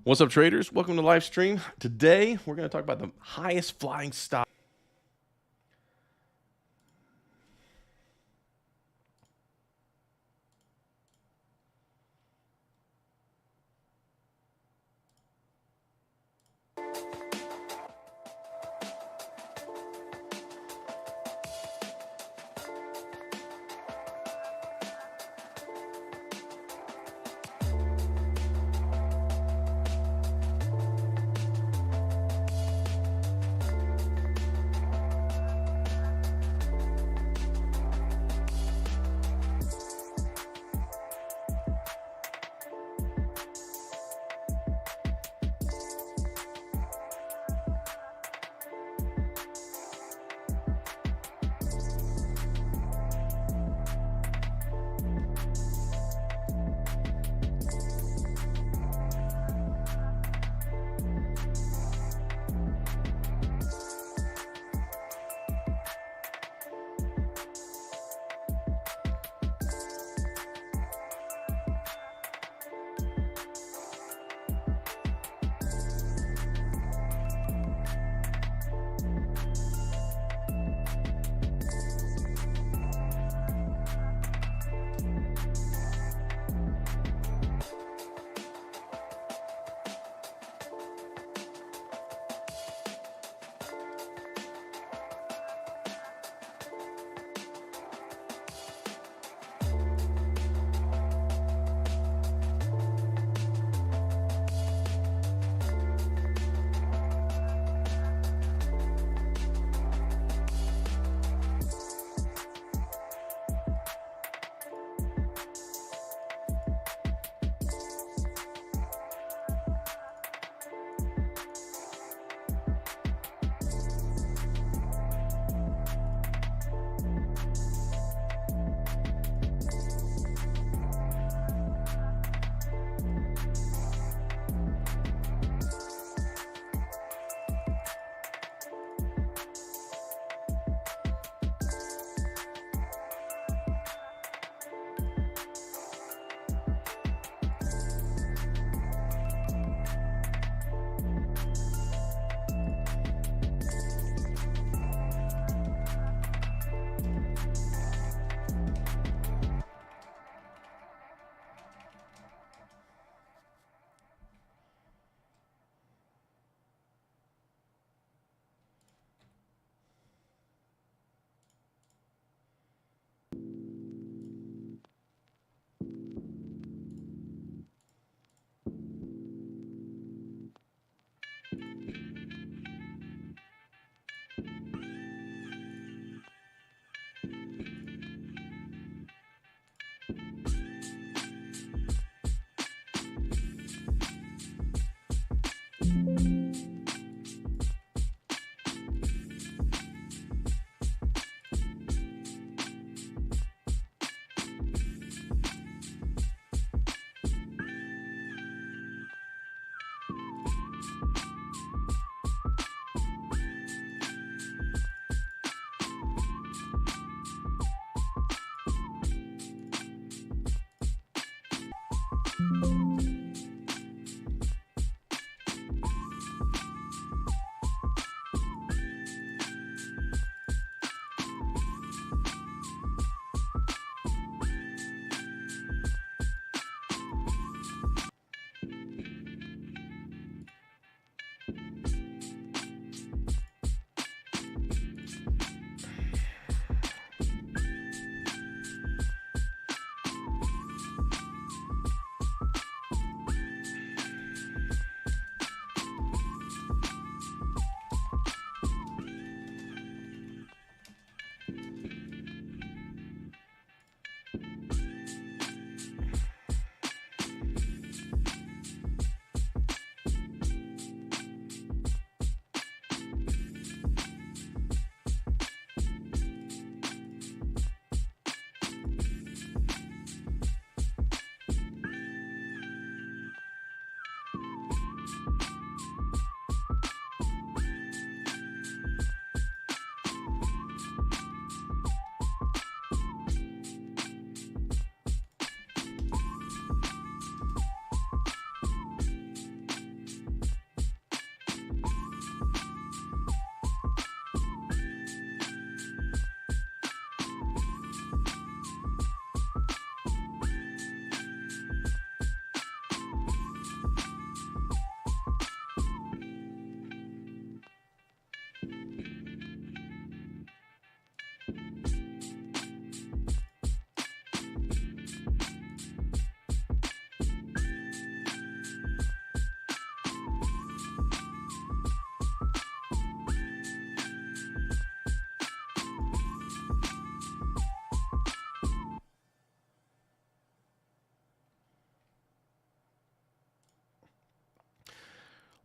What's up, traders? Welcome to Livestream. Today, we're going to talk about the highest flying stock.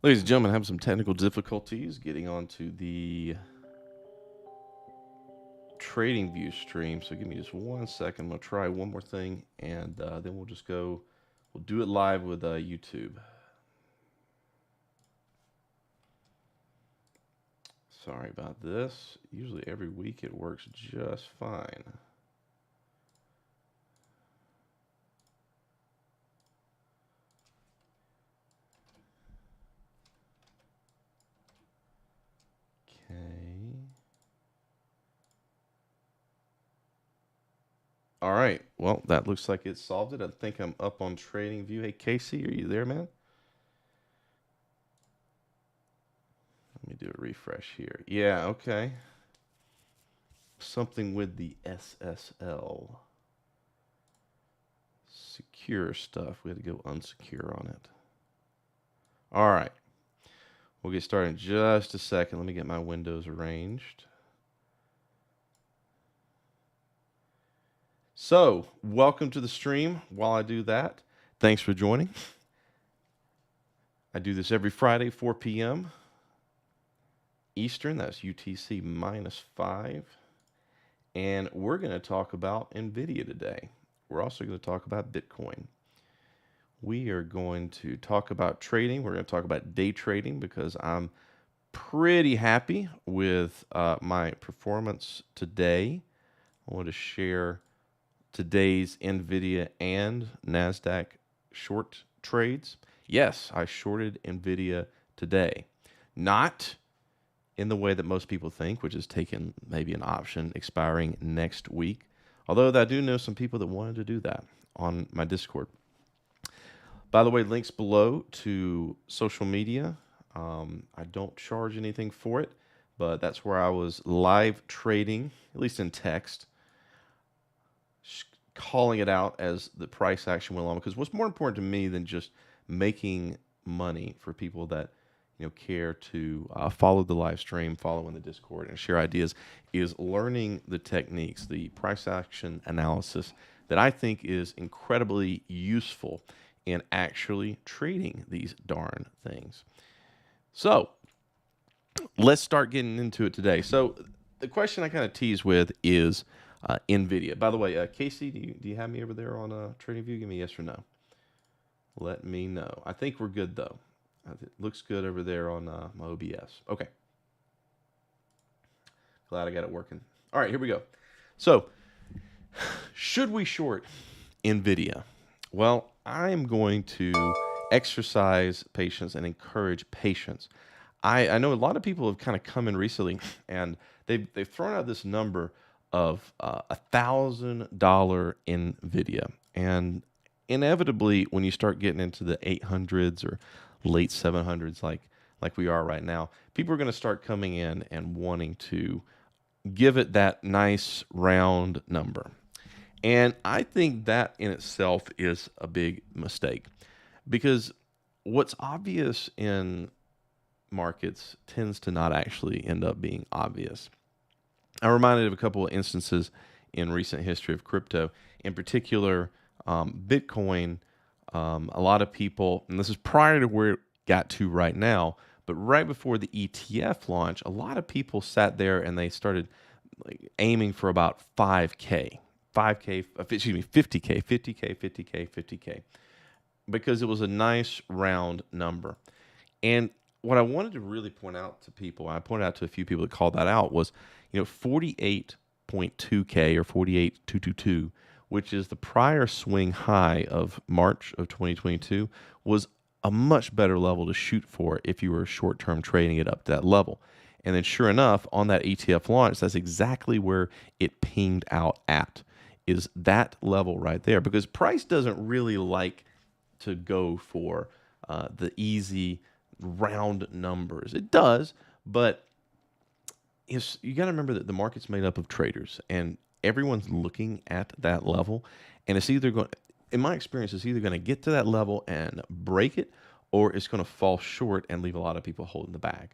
Ladies and gentlemen, having some technical difficulties getting onto the trading view stream. So give me just 1 second. I'm going to try one more thing, and then we'll just go. We'll do it live with YouTube. Sorry about this. Usually every week it works just fine. Okay. All right. Well, that looks like it solved it. I think I'm up on Trading View. Hey, Casey, are you there, man? Let me do a refresh here. Yeah, okay. Something with the SSL. Secure stuff. We had to go unsecure on it. All right. We'll get started in just a second. Let me get my windows arranged. So, welcome to the stream. While I do that, thanks for joining. I do this every Friday, 4 p.m. Eastern. That's UTC -5. And we're going to talk about NVDA today. We're also going to talk about Bitcoin. We are going to talk about trading. We're going to talk about day trading because I'm pretty happy with my performance today. I want to share today's NVIDIA and NASDAQ short trades. Yes, I shorted NVIDIA today. Not in the way that most people think, which is taking maybe an option expiring next week. Although I do know some people that wanted to do that on my Discord. By the way, links below to social media. I don't charge anything for it, but that's where I was live trading, at least in text, calling it out as the price action went along. Because what's more important to me than just making money for people that care to follow the live stream, follow in the Discord, and share ideas is learning the techniques, the price action analysis that I think is incredibly useful in actually trading these darn things. So let's start getting into it today. So the question I kind of tease with is NVIDIA. By the way, Casey, do you have me over there on TradingView? Give me a yes or no. Let me know. I think we're good, though. It looks good over there on my OBS. Okay. Glad I got it working. All right, here we go. So, should we short NVIDIA? Well, I'm going to exercise patience and encourage patience. I know a lot of people have kind of come in recently, and they've thrown out this number of $1,000 NVIDIA. And inevitably, when you start getting into the 800s or late 700s like we are right now, people are going to start coming in and wanting to give it that nice round number. And I think that in itself is a big mistake, because what's obvious in markets tends to not actually end up being obvious. I'm reminded of a couple of instances in recent history of crypto, in particular Bitcoin. A lot of people, and this is prior to where it got to right now, but right before the ETF launch, a lot of people sat there and they started aiming for about 5K, 50K, 50K, 50K, 50K, because it was a nice round number. And what I wanted to really point out to people, I pointed out to a few people that called that out, was 48.2K or 48,222, which is the prior swing high of March of 2022, was a much better level to shoot for if you were short-term trading it up to that level. And then sure enough, on that ETF launch, that's exactly where it pinged out at, is that level right there. Because price doesn't really like to go for the easy round numbers. It does, but you got to remember that the market's made up of traders, and everyone's looking at that level, and it's either going, in my experience, it's either going to get to that level and break it, or it's going to fall short and leave a lot of people holding the bag.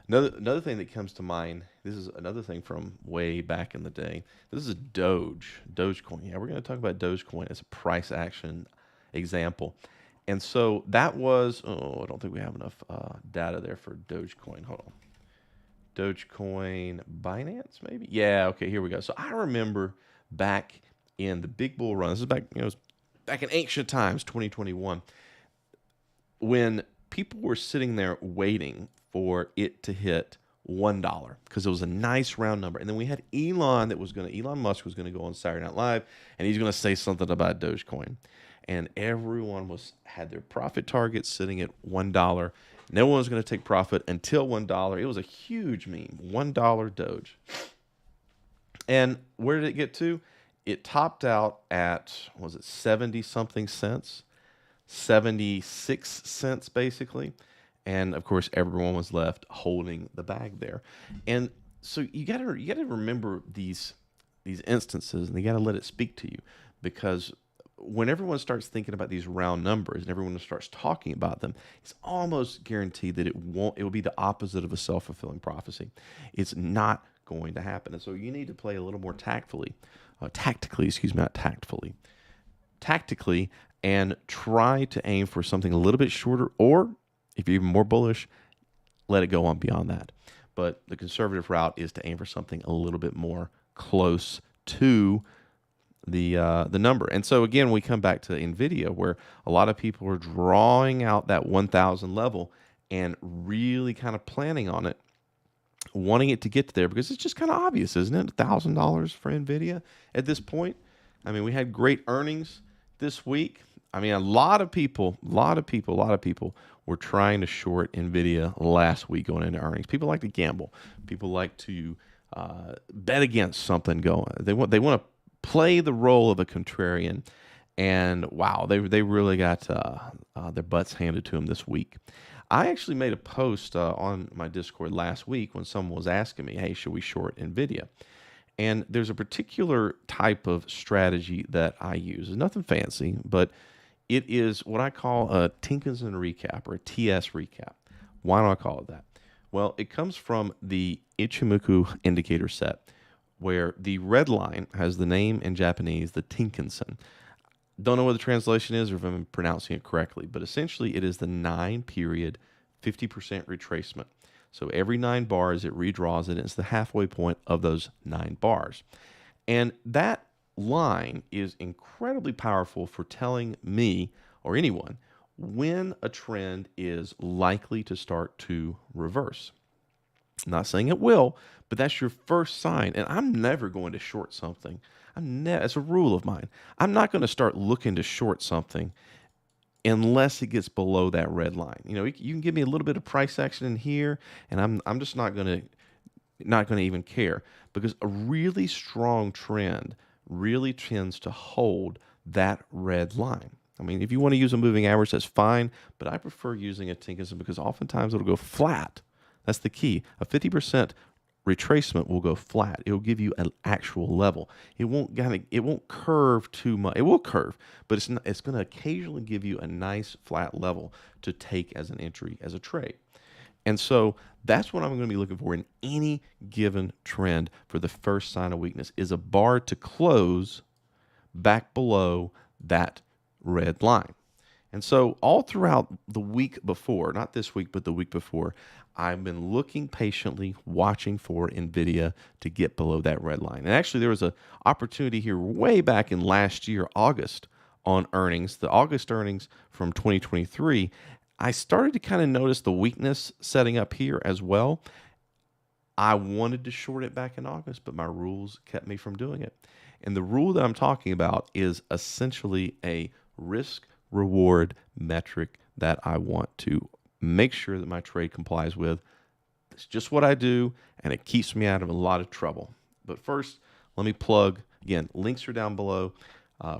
Another thing that comes to mind, this is another thing from way back in the day. This is Dogecoin. Yeah, we're going to talk about Dogecoin as a price action example. And so that was, oh, I don't think we have enough data there for Dogecoin. Hold on. Dogecoin, Binance, maybe? Yeah, okay, here we go. So I remember back in the big bull run, this is back, back in ancient times, 2021, when people were sitting there waiting for it to hit $1 because it was a nice round number. And then we had Elon Musk was going to go on Saturday Night Live, and he's going to say something about Dogecoin. And everyone had their profit target sitting at $1. No one was going to take profit until $1. It was a huge meme, $1 Doge. And where did it get to? It topped out at, was it 70 something cents? 76 cents basically. And of course everyone was left holding the bag there. And so you got to remember these instances, and you got to let it speak to you, because when everyone starts thinking about these round numbers and everyone starts talking about them, it's almost guaranteed that it will be the opposite of a self-fulfilling prophecy. It's not going to happen. And so you need to play a little more tactically, and try to aim for something a little bit shorter, or if you're even more bullish, let it go on beyond that. But the conservative route is to aim for something a little bit more close to the number. And so again, we come back to NVIDIA, where a lot of people are drawing out that 1,000 level and really kind of planning on it, wanting it to get to there, because it's just kind of obvious, isn't it? $1,000 for NVIDIA at this point. I mean, we had great earnings this week. I mean, a lot of people were trying to short NVIDIA last week going into earnings. People like to gamble. People like to bet against something going. They want to play the role of a contrarian, and wow, they really got their butts handed to them this week. I actually made a post on my Discord last week when someone was asking me, hey, should we short NVIDIA? And there's a particular type of strategy that I use. It's nothing fancy, but it is what I call a Tinkinson recap, or a TS recap. Why do I call it that? Well, it comes from the Ichimoku indicator set, where the red line has the name in Japanese, the Tinkinson. Don't know what the translation is or if I'm pronouncing it correctly, but essentially it is the 9-period 50% retracement. So every 9 bars, it redraws it, and it's the halfway point of those 9 bars. And that line is incredibly powerful for telling me, or anyone, when a trend is likely to start to reverse. I'm not saying it will, but that's your first sign. And I'm never going to short something. It's a rule of mine. I'm not going to start looking to short something unless it gets below that red line. You can give me a little bit of price action in here, and I'm just not going to even care, because a really strong trend really tends to hold that red line. I mean, if you want to use a moving average, that's fine, but I prefer using a Tinkinson because oftentimes it'll go flat. That's the key. A 50% retracement will go flat. It will give you an actual level. It won't curve too much. It will curve, but it's going to occasionally give you a nice flat level to take as an entry, as a trade. And so that's what I'm going to be looking for in any given trend. For the first sign of weakness is a bar to close back below that red line. And so all throughout the week before, not this week, but the week before, I've been looking patiently, watching for NVIDIA to get below that red line. And actually, there was an opportunity here way back in last year, August, on earnings, the August earnings from 2023. I started to kind of notice the weakness setting up here as well. I wanted to short it back in August, but my rules kept me from doing it. And the rule that I'm talking about is essentially a risk-reward metric that I want to make sure that my trade complies with. It's just what I do, and it keeps me out of a lot of trouble. But first, let me plug, again, links are down below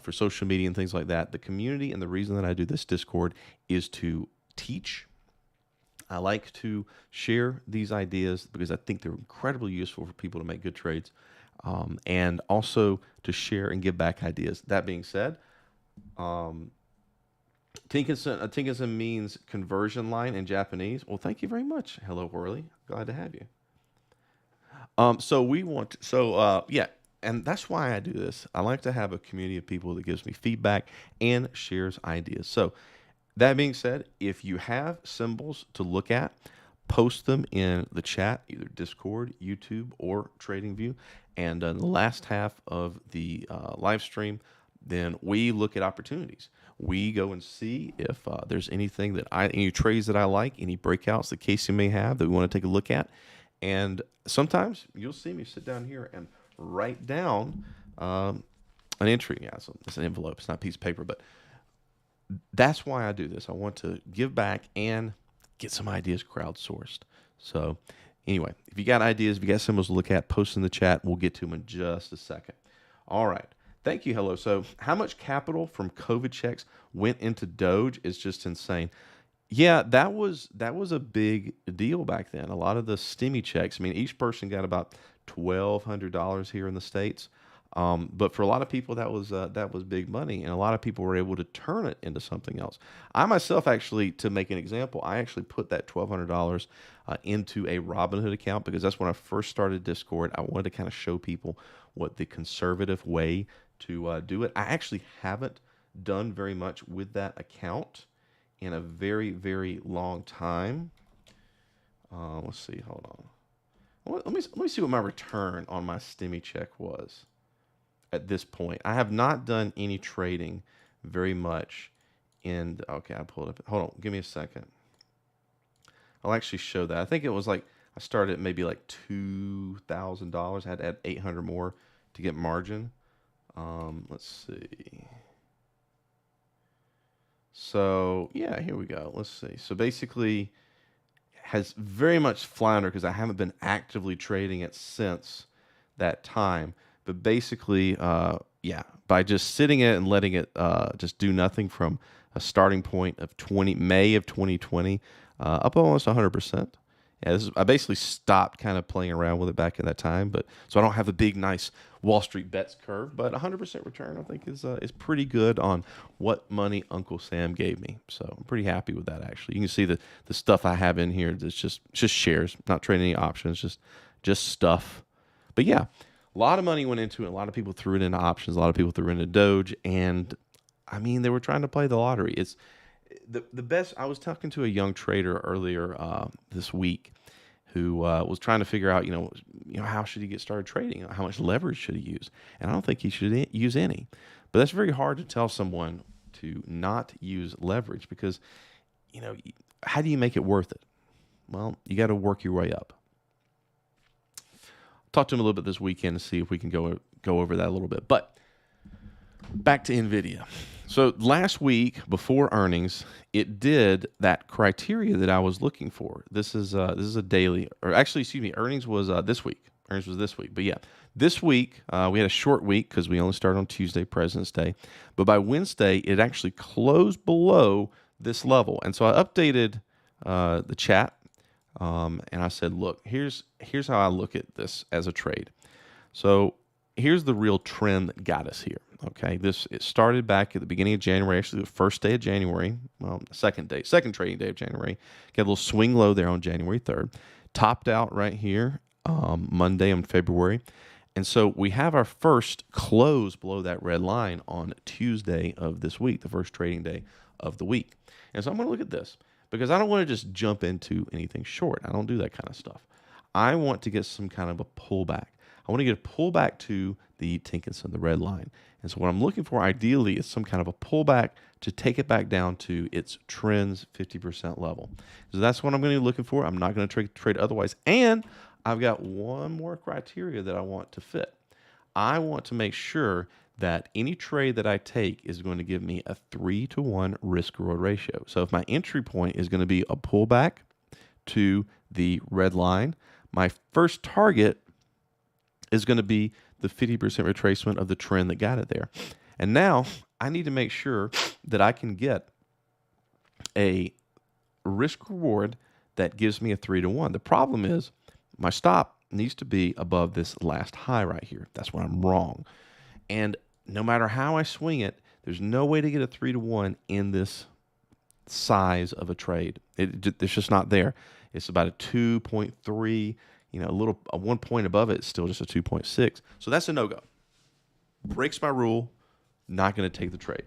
for social media and things like that. The community, and the reason that I do this Discord is to teach. I like to share these ideas because I think they're incredibly useful for people to make good trades, and also to share and give back ideas. That being said, Tinkinson means conversion line in Japanese. Well, thank you very much. Hello, Whirly. Glad to have you. Yeah, and that's why I do this. I like to have a community of people that gives me feedback and shares ideas. So That being said, if you have symbols to look at, post them in the chat, either Discord, YouTube, or TradingView. And in the last half of the live stream, then we look at opportunities. We go and see if there's anything any trades that I like, any breakouts that Casey may have that we want to take a look at. And sometimes you'll see me sit down here and write down an entry. Yeah, so it's an envelope. It's not a piece of paper, but that's why I do this. I want to give back and get some ideas crowdsourced. So anyway, if you got ideas, if you got symbols to look at, post in the chat. We'll get to them in just a second. All right. Thank you. Hello. So how much capital from COVID checks went into Doge is just insane. Yeah, that was a big deal back then. A lot of the STEMI checks, I mean, each person got about $1,200 here in the States. But for a lot of people, that was big money, and a lot of people were able to turn it into something else. I myself, actually, to make an example, I actually put that $1,200 into a Robinhood account because that's when I first started Discord. I wanted to kind of show people what the conservative way to do it. I actually haven't done very much with that account in a very, very long time. Let's see. Hold on. Let me see what my return on my STEMI check was at this point. I have not done any trading very much okay, I pulled up. Hold on, give me a second. I'll actually show that. I think it was like, I started at maybe like $2,000. I had to add 800 more to get margin. Let's see. So yeah, here we go. Let's see. So basically has very much floundered because I haven't been actively trading it since that time. But basically, yeah, by just sitting it and letting it just do nothing from a starting point of May of 2020 up almost 100%. Yeah, I basically stopped kind of playing around with it back in that time, but so I don't have a big, nice Wall Street bets curve. But 100% return, I think, is pretty good on what money Uncle Sam gave me. So I'm pretty happy with that. Actually, you can see the stuff I have in here. That's just shares, not trading any options, just stuff. But yeah. A lot of money went into it. A lot of people threw it into options. A lot of people threw it into Doge. And, I mean, they were trying to play the lottery. It's the best. I was talking to a young trader earlier this week who was trying to figure out, how should he get started trading? How much leverage should he use? And I don't think he should use any. But that's very hard to tell someone to not use leverage because, how do you make it worth it? Well, you got to work your way up. Talk to him a little bit this weekend to see if we can go over that a little bit. But back to NVIDIA. So last week before earnings, it did that criteria that I was looking for. This is a daily, or actually, excuse me, earnings was this week. Earnings was this week. But yeah, this week we had a short week because we only started on Tuesday, President's Day. But by Wednesday, it actually closed below this level, and so I updated the chat. And I said, look, here's how I look at this as a trade. So here's the real trend that got us here. Okay, it started back at the beginning of January, actually the first day of January, well, second trading day of January. Got a little swing low there on January 3rd. Topped out right here Monday on February. And so we have our first close below that red line on Tuesday of this week, the first trading day of the week. And so I'm going to look at this. Because I don't want to just jump into anything short. I don't do that kind of stuff. I want to get some kind of a pullback. I want to get a pullback to the Tinkinson, the red line. And so what I'm looking for ideally is some kind of a pullback to take it back down to its trend's 50% level. So that's what I'm going to be looking for. I'm not going to trade otherwise. And I've got one more criteria that I want to fit. I want to make sure that any trade that I take is going to give me a 3-to-1 risk-reward ratio. So if my entry point is going to be a pullback to the red line, my first target is going to be the 50% retracement of the trend that got it there. And now I need to make sure that I can get a risk-reward that gives me a 3-to-1. The problem is my stop needs to be above this last high right here. That's when I'm wrong. And no matter how I swing it, there's no way to get a 3-to-1 in this size of a trade. It's just not there. It's about a 2.3, a 1 point above it is still just a 2.6. So that's a no-go. Breaks my rule, not going to take the trade.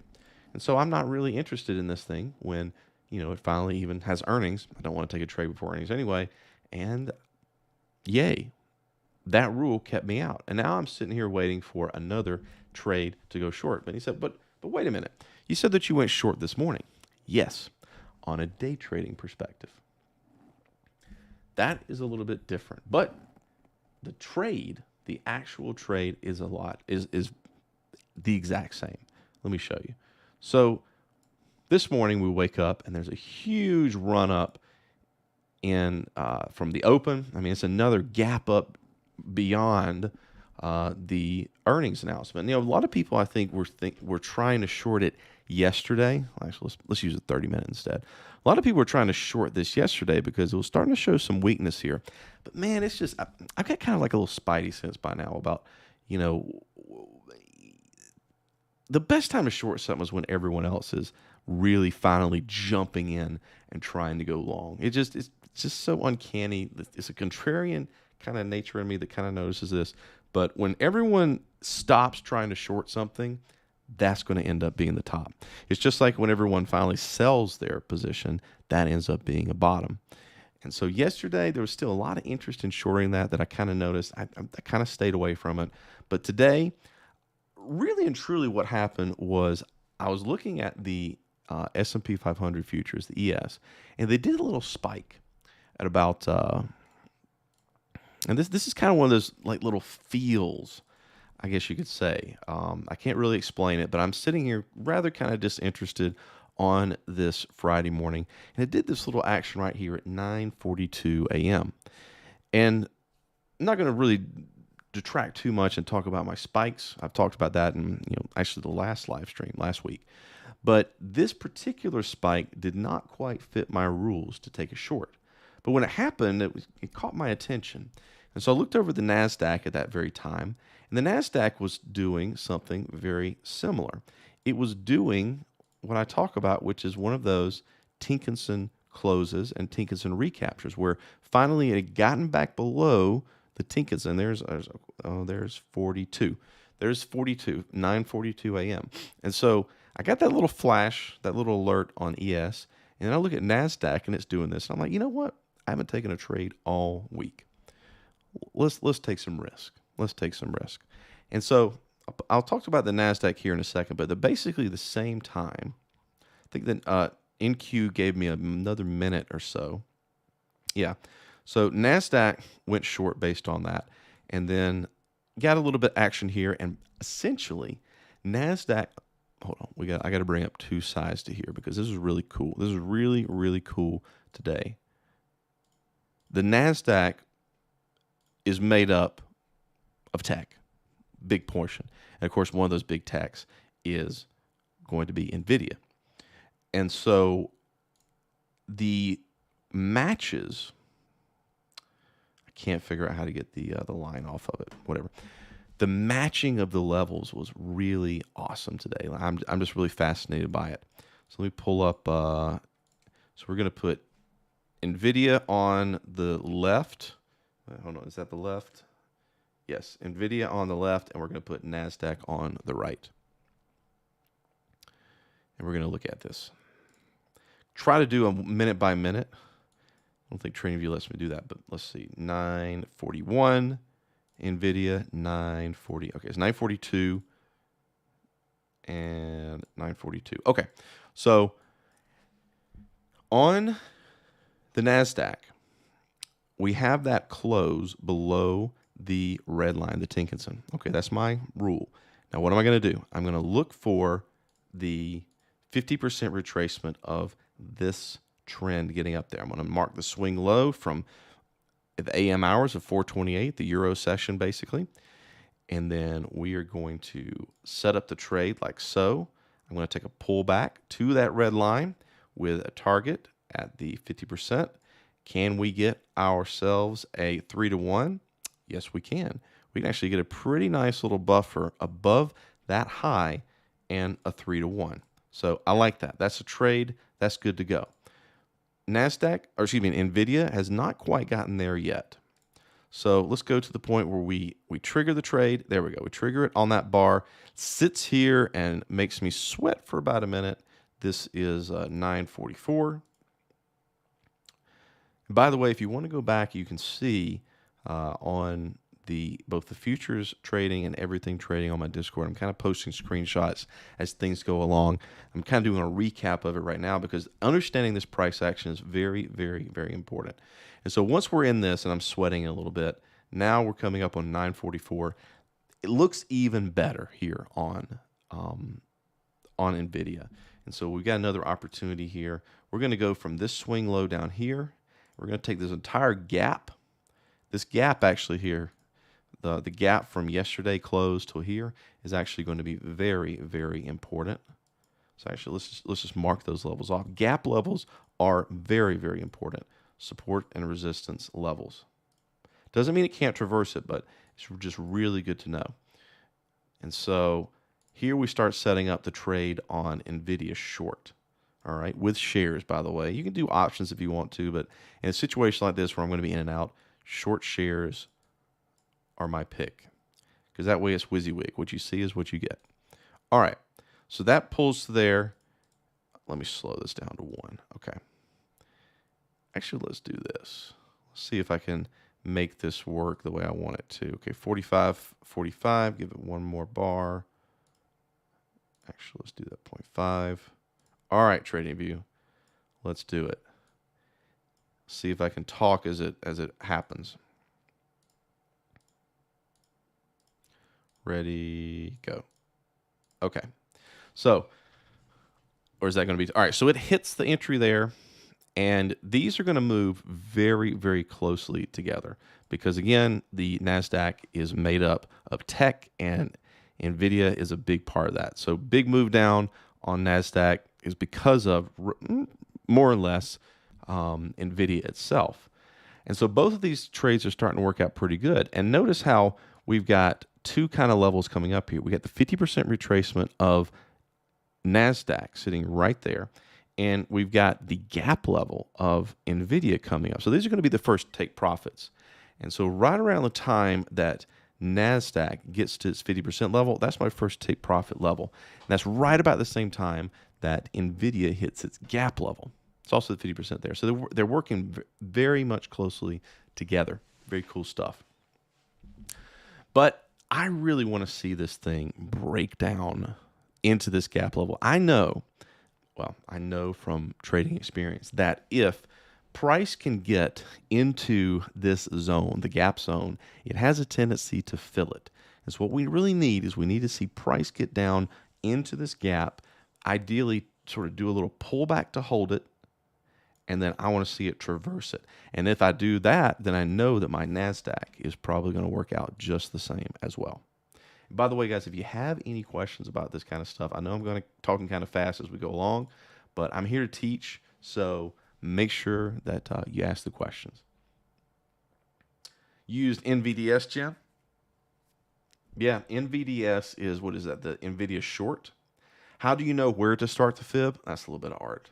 And so I'm not really interested in this thing when, it finally even has earnings. I don't want to take a trade before earnings anyway. And yay, that rule kept me out. And now I'm sitting here waiting for another trade to go short. But he said, but wait a minute. You said that you went short this morning. Yes, on a day trading perspective. That is a little bit different. But the trade, the actual trade is is the exact same. Let me show you. So this morning we wake up and there's a huge run up in from the open. I mean, it's another gap up beyond the earnings announcement. A lot of people I think were trying to short it yesterday. Actually, let's use a 30-minute instead. A lot of people were trying to short this yesterday because it was starting to show some weakness here. But man, it's just I've got kind of like a little spidey sense by now about the best time to short something is when everyone else is really finally jumping in and trying to go long. It's just so uncanny. It's a contrarian kind of nature in me that kind of notices this. But when everyone stops trying to short something, that's going to end up being the top. It's just like when everyone finally sells their position, that ends up being a bottom. And so yesterday, there was still a lot of interest in shorting that I kind of noticed. I kind of stayed away from it. But today, really and truly what happened was I was looking at the S&P 500 futures, the ES, and they did a little spike at about, and this is kind of one of those like little feels, I guess you could say. I can't really explain it, but I'm sitting here rather kind of disinterested on this Friday morning, and it did this little action right here at 9:42 a.m. And I'm not going to really detract too much and talk about my spikes. I've talked about that in actually the last live stream last week. But this particular spike did not quite fit my rules to take a short. But when it happened, it caught my attention. And so I looked over the NASDAQ at that very time, and the NASDAQ was doing something very similar. It was doing what I talk about, which is one of those Tinkinson closes and Tinkinson recaptures, where finally it had gotten back below the Tinkinson. There's 42. There's 42, 9:42 a.m. And so I got that little flash, that little alert on ES, and then I look at NASDAQ and it's doing this. And I'm like, you know what? I haven't taken a trade all week. Let's take some risk. Let's take some risk. And so I'll talk about the NASDAQ here in a second, but they're basically the same time. I think that NQ gave me another minute or so. Yeah. So NASDAQ went short based on that, and then got a little bit action here, and essentially NASDAQ. Hold on, I got to bring up two sides to here because this is really cool. This is really, really cool today. The NASDAQ is made up of tech, big portion. And of course, one of those big techs is going to be NVIDIA. And so the matches, I can't figure out how to get the line off of it, whatever. The matching of the levels was really awesome today. I'm just really fascinated by it. So let me pull up. So we're going to put NVIDIA on the left. Hold on, is that the left? Yes, NVIDIA on the left, and we're going to put NASDAQ on the right. And we're going to look at this. Try to do a minute by minute. I don't think TradingView lets me do that, but let's see. 9:41, NVIDIA, 9:40. Okay, it's 9:42 and 9:42. Okay, so on the NASDAQ, we have that close below the red line, the Tinkinson. Okay, that's my rule. Now, what am I going to do? I'm going to look for the 50% retracement of this trend getting up there. I'm going to mark the swing low from the AM hours of 428, the Euro session basically. And then we are going to set up the trade like so. I'm going to take a pullback to that red line with a target at the 50%. Can we get ourselves a 3-to-1? Yes, we can. We can actually get a pretty nice little buffer above that high and a 3-to-1. So I like that. That's a trade. That's good to go. NVIDIA has not quite gotten there yet. So let's go to the point where we trigger the trade. There we go. We trigger it on that bar. Sits here and makes me sweat for about a minute. This is 944. By the way, if you want to go back, you can see on both the futures trading and everything trading on my Discord. I'm kind of posting screenshots as things go along. I'm kind of doing a recap of it right now because understanding this price action is very, very, very important. And so once we're in this and I'm sweating a little bit, now we're coming up on 944. It looks even better here on NVIDIA. And so we've got another opportunity here. We're going to go from this swing low down here. We're going to take this entire gap. This gap actually here, the gap from yesterday close till here is actually going to be very, very important. So actually, let's just mark those levels off. Gap levels are very, very important. Support and resistance levels. Doesn't mean it can't traverse it, but it's just really good to know. And so here we start setting up the trade on NVIDIA short. All right, with shares, by the way. You can do options if you want to, but in a situation like this where I'm going to be in and out, short shares are my pick because that way it's WYSIWYG. What you see is what you get. All right, so that pulls to there. Let me slow this down to 1. Okay. Actually, let's do this. Let's see if I can make this work the way I want it to. Okay, 45, 45. Give it one more bar. Actually, let's do that 0.5. All right, TradingView. Let's do it. See if I can talk as it happens. Ready, go. Okay. So, or is that going to be? All right, so it hits the entry there. And these are going to move very, very closely together because, again, the NASDAQ is made up of tech and NVIDIA is a big part of that. So big move down on NASDAQ is because of more or less NVIDIA itself. And so both of these trades are starting to work out pretty good. And notice how we've got two kind of levels coming up here. We got the 50% retracement of NASDAQ sitting right there. And we've got the gap level of NVIDIA coming up. So these are going to be the first to take profits. And so right around the time that NASDAQ gets to its 50% level, that's my first take profit level. And that's right about the same time that NVIDIA hits its gap level. It's also the 50% there. So they're working very much closely together. Very cool stuff. But I really want to see this thing break down into this gap level. I know from trading experience that if price can get into this zone, the gap zone, it has a tendency to fill it. And so what we really need is we need to see price get down into this gap, ideally sort of do a little pullback to hold it, and then I want to see it traverse it. And if I do that, then I know that my NASDAQ is probably going to work out just the same as well. By the way, guys, if you have any questions about this kind of stuff, I know I'm going to talking kind of fast as we go along, but I'm here to teach, so make sure that you ask the questions. Used NVDS, Jim? Yeah, NVDS is, what is that, the NVIDIA short? How do you know where to start the fib? That's a little bit of art.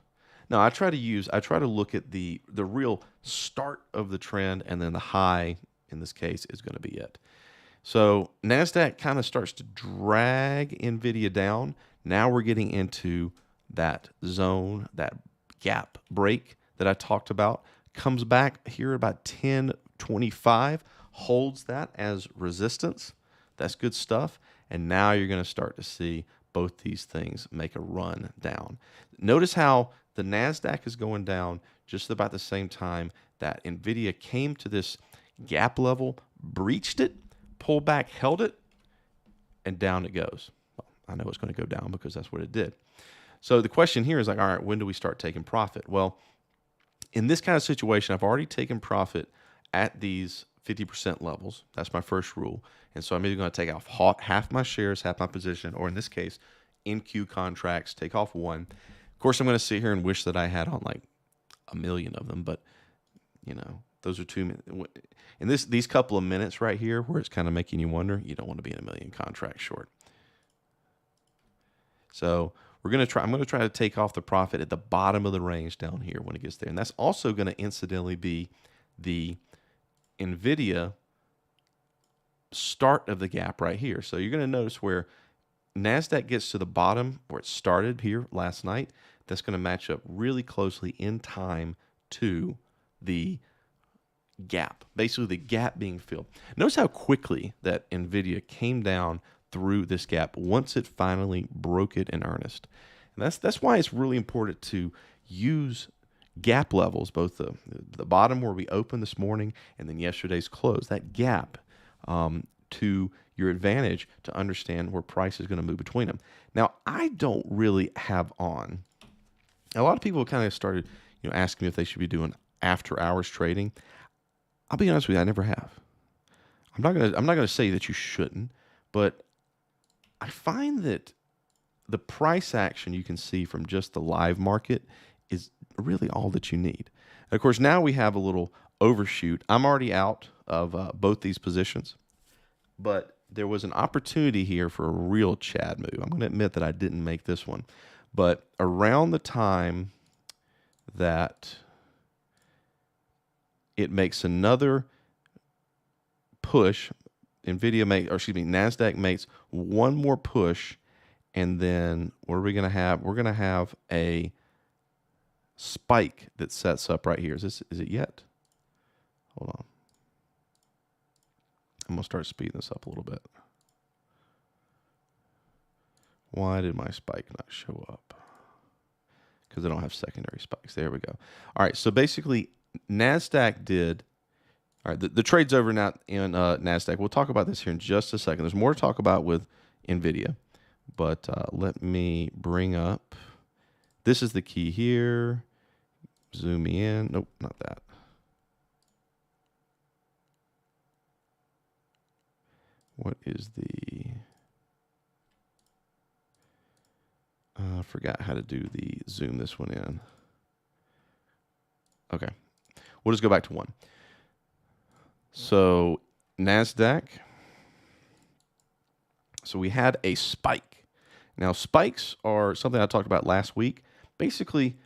No, I try to look at the real start of the trend, and then the high, in this case, is going to be it. So NASDAQ kind of starts to drag NVIDIA down. Now we're getting into that zone, that gap break that I talked about. Comes back here about 10.25, holds that as resistance. That's good stuff. And now you're going to start to see both these things make a run down. Notice how the NASDAQ is going down just about the same time that NVIDIA came to this gap level, breached it, pulled back, held it, and down it goes. Well, I know it's going to go down because that's what it did. So the question here is like, all right, when do we start taking profit? Well, in this kind of situation, I've already taken profit at these 50% levels. That's my first rule. And so I'm either going to take off half my shares, half my position, or in this case, NQ contracts, take off one. Of course, I'm going to sit here and wish that I had on like 1 million of them, but those are 2 minutes. In these couple of minutes right here, where it's kind of making you wonder, you don't want to be in 1 million contracts short. So I'm going to try to take off the profit at the bottom of the range down here when it gets there, and that's also going to incidentally be the NVIDIA start of the gap right here. So you're going to notice where NASDAQ gets to the bottom where it started here last night. That's going to match up really closely in time to the gap, basically the gap being filled. Notice how quickly that NVIDIA came down through this gap once it finally broke it in earnest. And that's why it's really important to use gap levels, both the bottom where we opened this morning and then yesterday's close, that gap to your advantage to understand where price is going to move between them. Now, I don't really have on. A lot of people kind of started, asking me if they should be doing after hours trading. I'll be honest with you, I never have. I'm not gonna say that you shouldn't, but I find that the price action you can see from just the live market is really all that you need. And of course, now we have a little overshoot. I'm already out of both these positions, but there was an opportunity here for a real Chad move. I'm going to admit that I didn't make this one, but around the time that it makes another push, NASDAQ makes one more push, and then what are we going to have? We're going to have a spike that sets up right here. Is it yet? Hold on. I'm going to start speeding this up a little bit. Why did my spike not show up? Because I don't have secondary spikes. There we go. All right, so basically NASDAQ did. All right, the trade's over now in NASDAQ. We'll talk about this here in just a second. There's more to talk about with NVIDIA, but let me bring up. This is the key here. Zoom me in. Nope, not that. What is the... I forgot how to do the zoom this one in. Okay. We'll just go back to one. So NASDAQ. So we had a spike. Now spikes are something I talked about last week. Basically,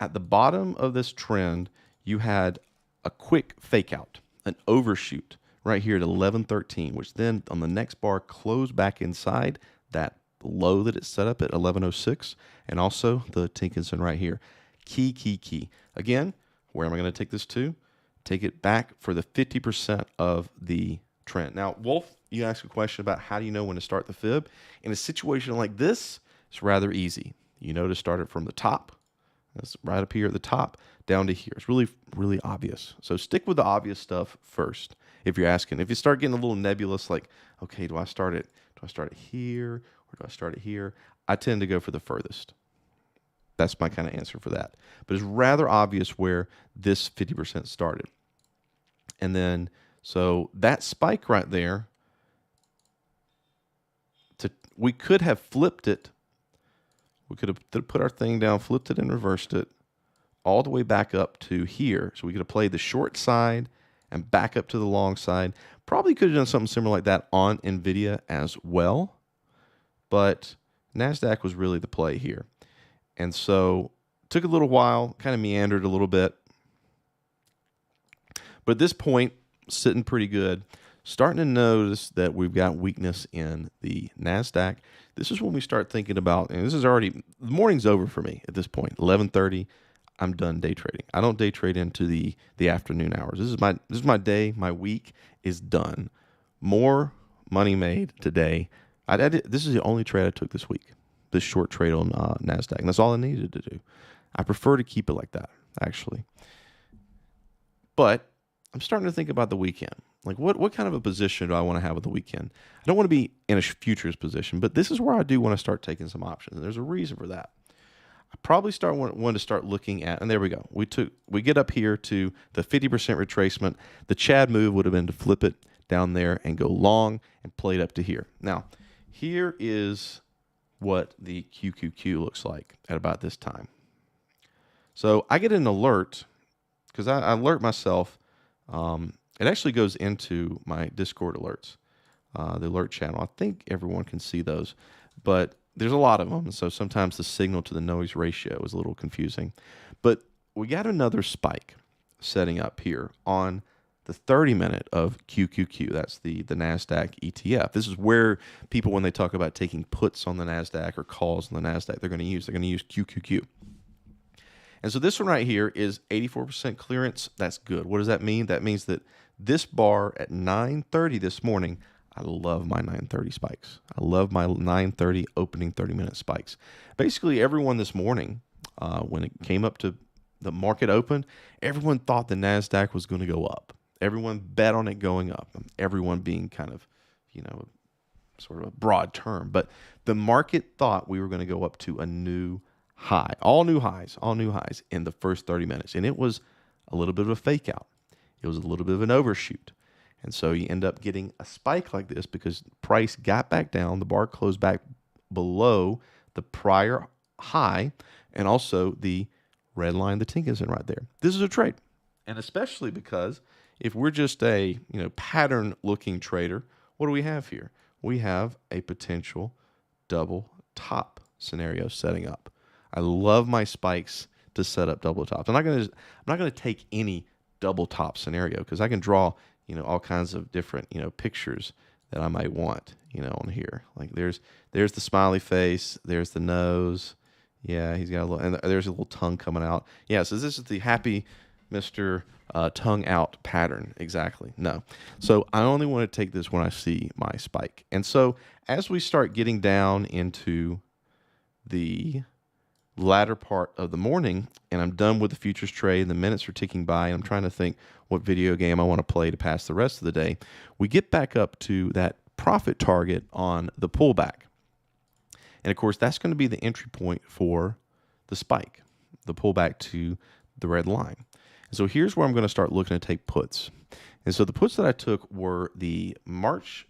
at the bottom of this trend, you had a quick fake out, an overshoot right here at 1113, which then on the next bar closed back inside that low that it set up at 1106, and also the Tinkinson right here. Key. Again, where am I going to take this to? Take it back for the 50% of the trend. Now, Wolf, you asked a question about how do you know when to start the fib. In a situation like this, it's rather easy. You know to start it from the top. That's right up here at the top, down to here. It's really, really obvious. So stick with the obvious stuff first. If you're asking, if you start getting a little nebulous, like, okay, do I start it here or do I start it here? I tend to go for the furthest. That's my kind of answer for that. But it's rather obvious where this 50% started. And then, so that spike right there, we could have flipped it. We could have put our thing down, flipped it and reversed it all the way back up to here. So we could have played the short side and back up to the long side. Probably could have done something similar like that on NVIDIA as well. But NASDAQ was really the play here. And so took a little while, kind of meandered a little bit. But at this point, sitting pretty good. Starting to notice that we've got weakness in the NASDAQ. This is when we start thinking about, and this is already, the morning's over for me at this point. 11:30, I'm done day trading. I don't day trade into the afternoon hours. This is my day, my week is done. More money made today. This is the only trade I took this week, this short trade on NASDAQ, and that's all I needed to do. I prefer to keep it like that, actually. But I'm starting to think about the weekend. Like, what kind of a position do I want to have with the weekend? I don't want to be in a futures position, but this is where I do want to start taking some options. And there's a reason for that. I probably want to start looking at, and there we go. We get up here to the 50% retracement. The Chad move would have been to flip it down there and go long and play it up to here. Now, here is what the QQQ looks like at about this time. So I get an alert because I alert myself. It actually goes into my Discord alerts, the alert channel. I think everyone can see those, but there's a lot of them. So sometimes the signal to the noise ratio is a little confusing. But we got another spike setting up here on the 30-minute of QQQ. That's the NASDAQ ETF. This is where people, when they talk about taking puts on the NASDAQ or calls on the NASDAQ, they're going to use QQQ. And so this one right here is 84% clearance. That's good. What does that mean? That means that this bar at 9:30 this morning, I love my 9:30 spikes. I love my 9:30 opening 30-minute spikes. Basically, everyone this morning, when it came up to the market open, everyone thought the NASDAQ was going to go up. Everyone bet on it going up. Everyone being kind of, sort of a broad term. But the market thought we were going to go up to a new high, all new highs in the first 30 minutes. And it was a little bit of a fake out. It was a little bit of an overshoot. And so you end up getting a spike like this because price got back down. The bar closed back below the prior high, and also the red line the Tink is in right there. This is a trade. And especially because if we're just a pattern looking trader, what do we have here? We have a potential double top scenario setting up. I love my spikes to set up double tops. I'm not going to take any double top scenario because I can draw all kinds of different pictures that I might want on here. Like there's the smiley face, there's the nose. Yeah, he's got a little, and there's a little tongue coming out. Yeah, so this is the happy Mr. Tongue out pattern. Exactly. No. So I only want to take this when I see my spike. And so as we start getting down into the latter part of the morning and I'm done with the futures trade and the minutes are ticking by and I'm trying to think what video game I want to play to pass the rest of the day, we get back up to that profit target on the pullback. And of course, that's going to be the entry point for the spike, the pullback to the red line. And so here's where I'm going to start looking to take puts. And so the puts that I took were the March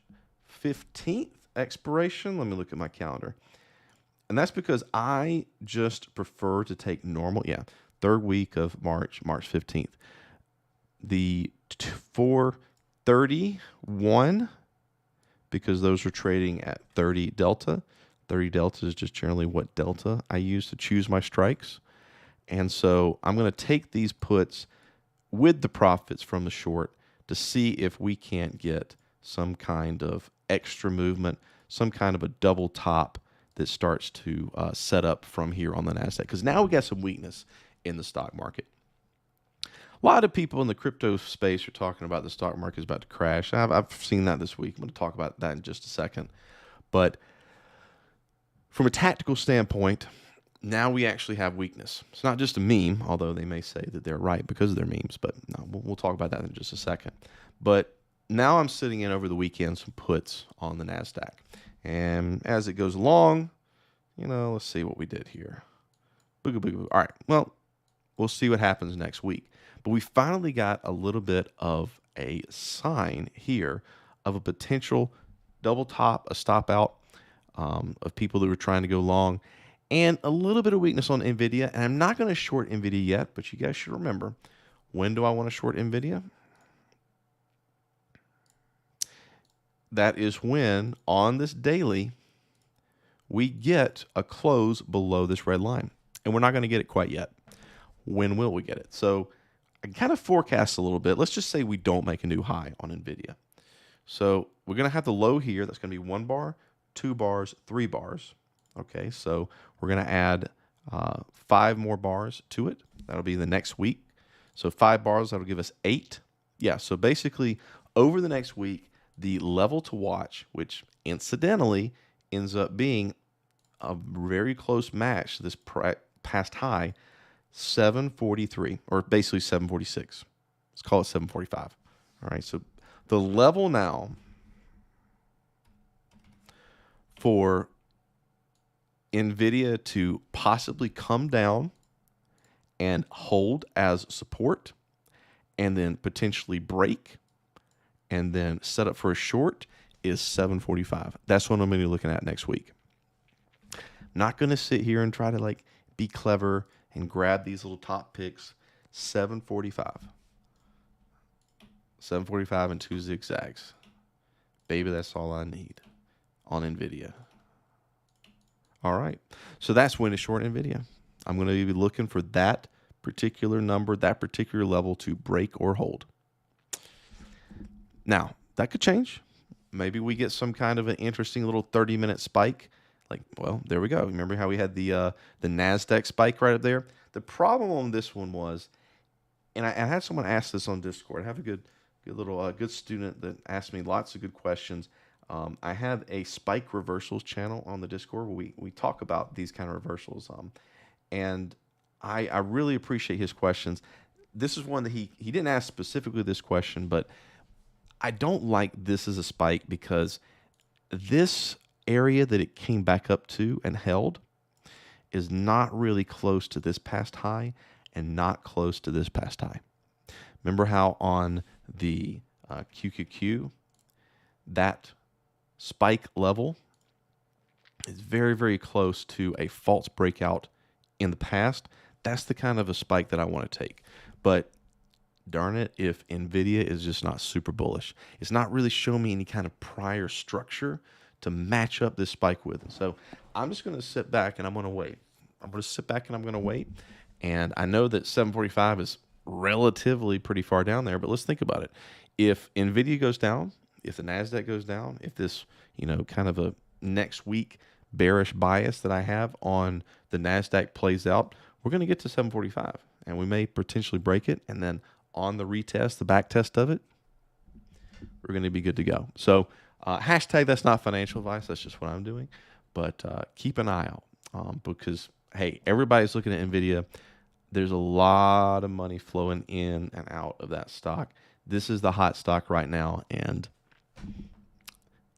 15th expiration. Let me look at my calendar. And that's because I just prefer to take normal, third week of March 15th. The 431, because those are trading at 30 delta. 30 delta is just generally what delta I use to choose my strikes. And so I'm going to take these puts with the profits from the short to see if we can't get some kind of extra movement, some kind of a double top that starts to set up from here on the NASDAQ. Because now we got some weakness in the stock market. A lot of people in the crypto space are talking about the stock market is about to crash. I've seen that this week. I'm going to talk about that in just a second. But from a tactical standpoint, now we actually have weakness. It's not just a meme, although they may say that they're right because of their memes. But no, we'll talk about that in just a second. But now I'm sitting in over the weekend some puts on the NASDAQ. And as it goes along, let's see what we did here. Booga, booga, booga. All right, well, we'll see what happens next week. But we finally got a little bit of a sign here of a potential double top, a stop out of people that were trying to go long, and a little bit of weakness on NVIDIA. And I'm not going to short NVIDIA yet, but you guys should remember, when do I want to short NVIDIA? That is when, on this daily, we get a close below this red line. And we're not going to get it quite yet. When will we get it? So I can kind of forecast a little bit. Let's just say we don't make a new high on NVIDIA. So we're going to have the low here. That's going to be 1 bar, 2 bars, 3 bars. Okay, so we're going to add 5 more bars to it. That'll be the next week. So 5 bars, that'll give us 8. Yeah, so basically over the next week, the level to watch, which incidentally ends up being a very close match to this past high, 743, or basically 746. Let's call it 745. All right, so the level now for NVIDIA to possibly come down and hold as support and then potentially break and then set up for a short is 745. That's what I'm going to be looking at next week. I'm not going to sit here and try to be clever and grab these little top picks. 745. 745 and 2 zigzags. Baby, that's all I need on NVIDIA. All right. So that's when to short NVIDIA. I'm going to be looking for that particular number, that particular level to break or hold. Now, that could change. Maybe we get some kind of an interesting little 30-minute spike. Like, well, there we go. Remember how we had the NASDAQ spike right up there? The problem on this one was, and I had someone ask this on Discord. I have a good little good student that asked me lots of good questions. I have a spike reversals channel on the Discord where we talk about these kind of reversals. And I really appreciate his questions. This is one that he didn't ask specifically this question, but I don't like this as a spike because this area that it came back up to and held is not really close to this past high and not close to this past high. Remember how on the QQQ, that spike level is very, very close to a false breakout in the past. That's the kind of a spike that I want to take. But darn it, if NVIDIA is just not super bullish, it's not really showing me any kind of prior structure to match up this spike with. So I'm just going to sit back and I'm going to wait. I'm going to sit back and I'm going to wait. And I know that 745 is relatively pretty far down there, but let's think about it. If NVIDIA goes down, if the NASDAQ goes down, if this, kind of a next week bearish bias that I have on the NASDAQ plays out, we're going to get to 745 and we may potentially break it. And then on the retest, the back test of it, we're going to be good to go. So hashtag that's not financial advice. That's just what I'm doing. But keep an eye out because, hey, everybody's looking at NVIDIA. There's a lot of money flowing in and out of that stock. This is the hot stock right now, and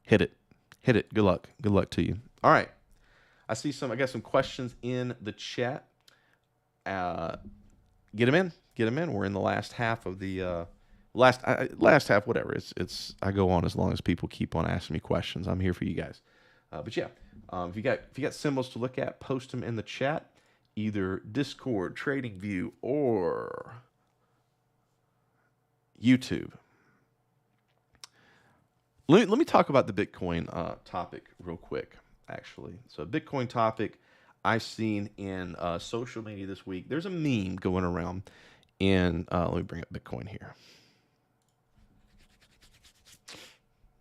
hit it. Hit it. Good luck. Good luck to you. All right. I got some questions in the chat. Get them in. Get them in. We're in the last half of the last half, whatever. It's I go on as long as people keep on asking me questions. I'm here for you guys. But yeah, if you got symbols to look at, post them in the chat, either Discord, TradingView, or YouTube. Let me talk about the Bitcoin topic real quick, actually. So Bitcoin topic I've seen in social media this week. There's a meme going around in, let me bring up Bitcoin here.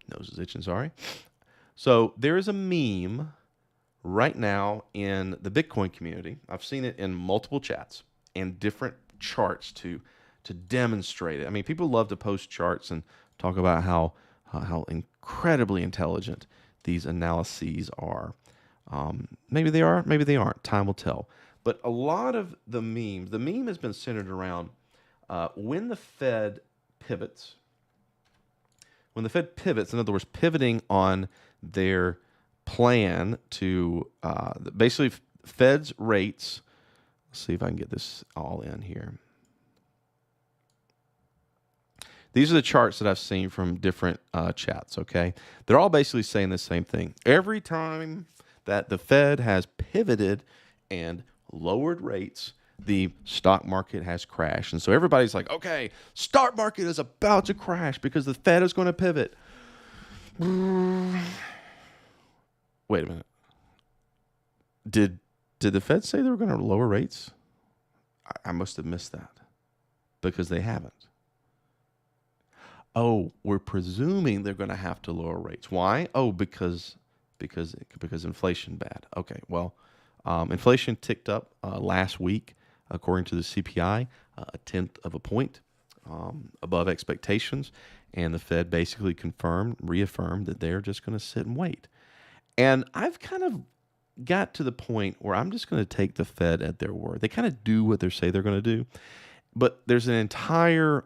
Nose is itching, sorry. So there is a meme right now in the Bitcoin community. I've seen it in multiple chats and different charts to demonstrate it. I mean, people love to post charts and talk about how incredibly intelligent these analyses are. Maybe they are, maybe they aren't. Time will tell. But a lot of the meme has been centered around when the Fed pivots. When the Fed pivots, in other words, pivoting on their plan to basically Fed's rates. Let's see if I can get this all in here. These are the charts that I've seen from different chats, okay? They're all basically saying the same thing. Every time that the Fed has pivoted and lowered rates, the stock market has crashed. And so everybody's like, okay, stock market is about to crash because the Fed is going to pivot. Wait a minute. Did the Fed say they were going to lower rates? I must have missed that because they haven't. Oh, we're presuming they're going to have to lower rates. Why? Oh, because inflation bad. Okay, well, inflation ticked up last week, according to the CPI, 1/10 of a point above expectations, and the Fed basically reaffirmed that they're just going to sit and wait. And I've kind of got to the point where I'm just going to take the Fed at their word. They kind of do what they say they're going to do, but there's an entire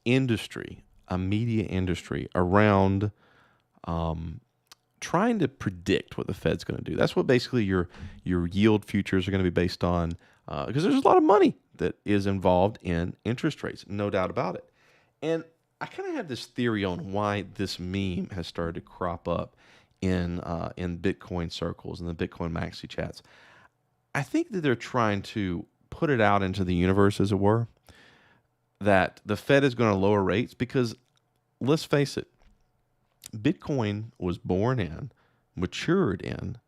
industry, a media industry around trying to predict what the Fed's going to do. That's what basically your yield futures are going to be based on, because there's a lot of money that is involved in interest rates, no doubt about it. And I kind of have this theory on why this meme has started to crop up in Bitcoin circles and the Bitcoin maxi chats. I think that they're trying to put it out into the universe, as it were, that the Fed is going to lower rates because, let's face it, Bitcoin was matured in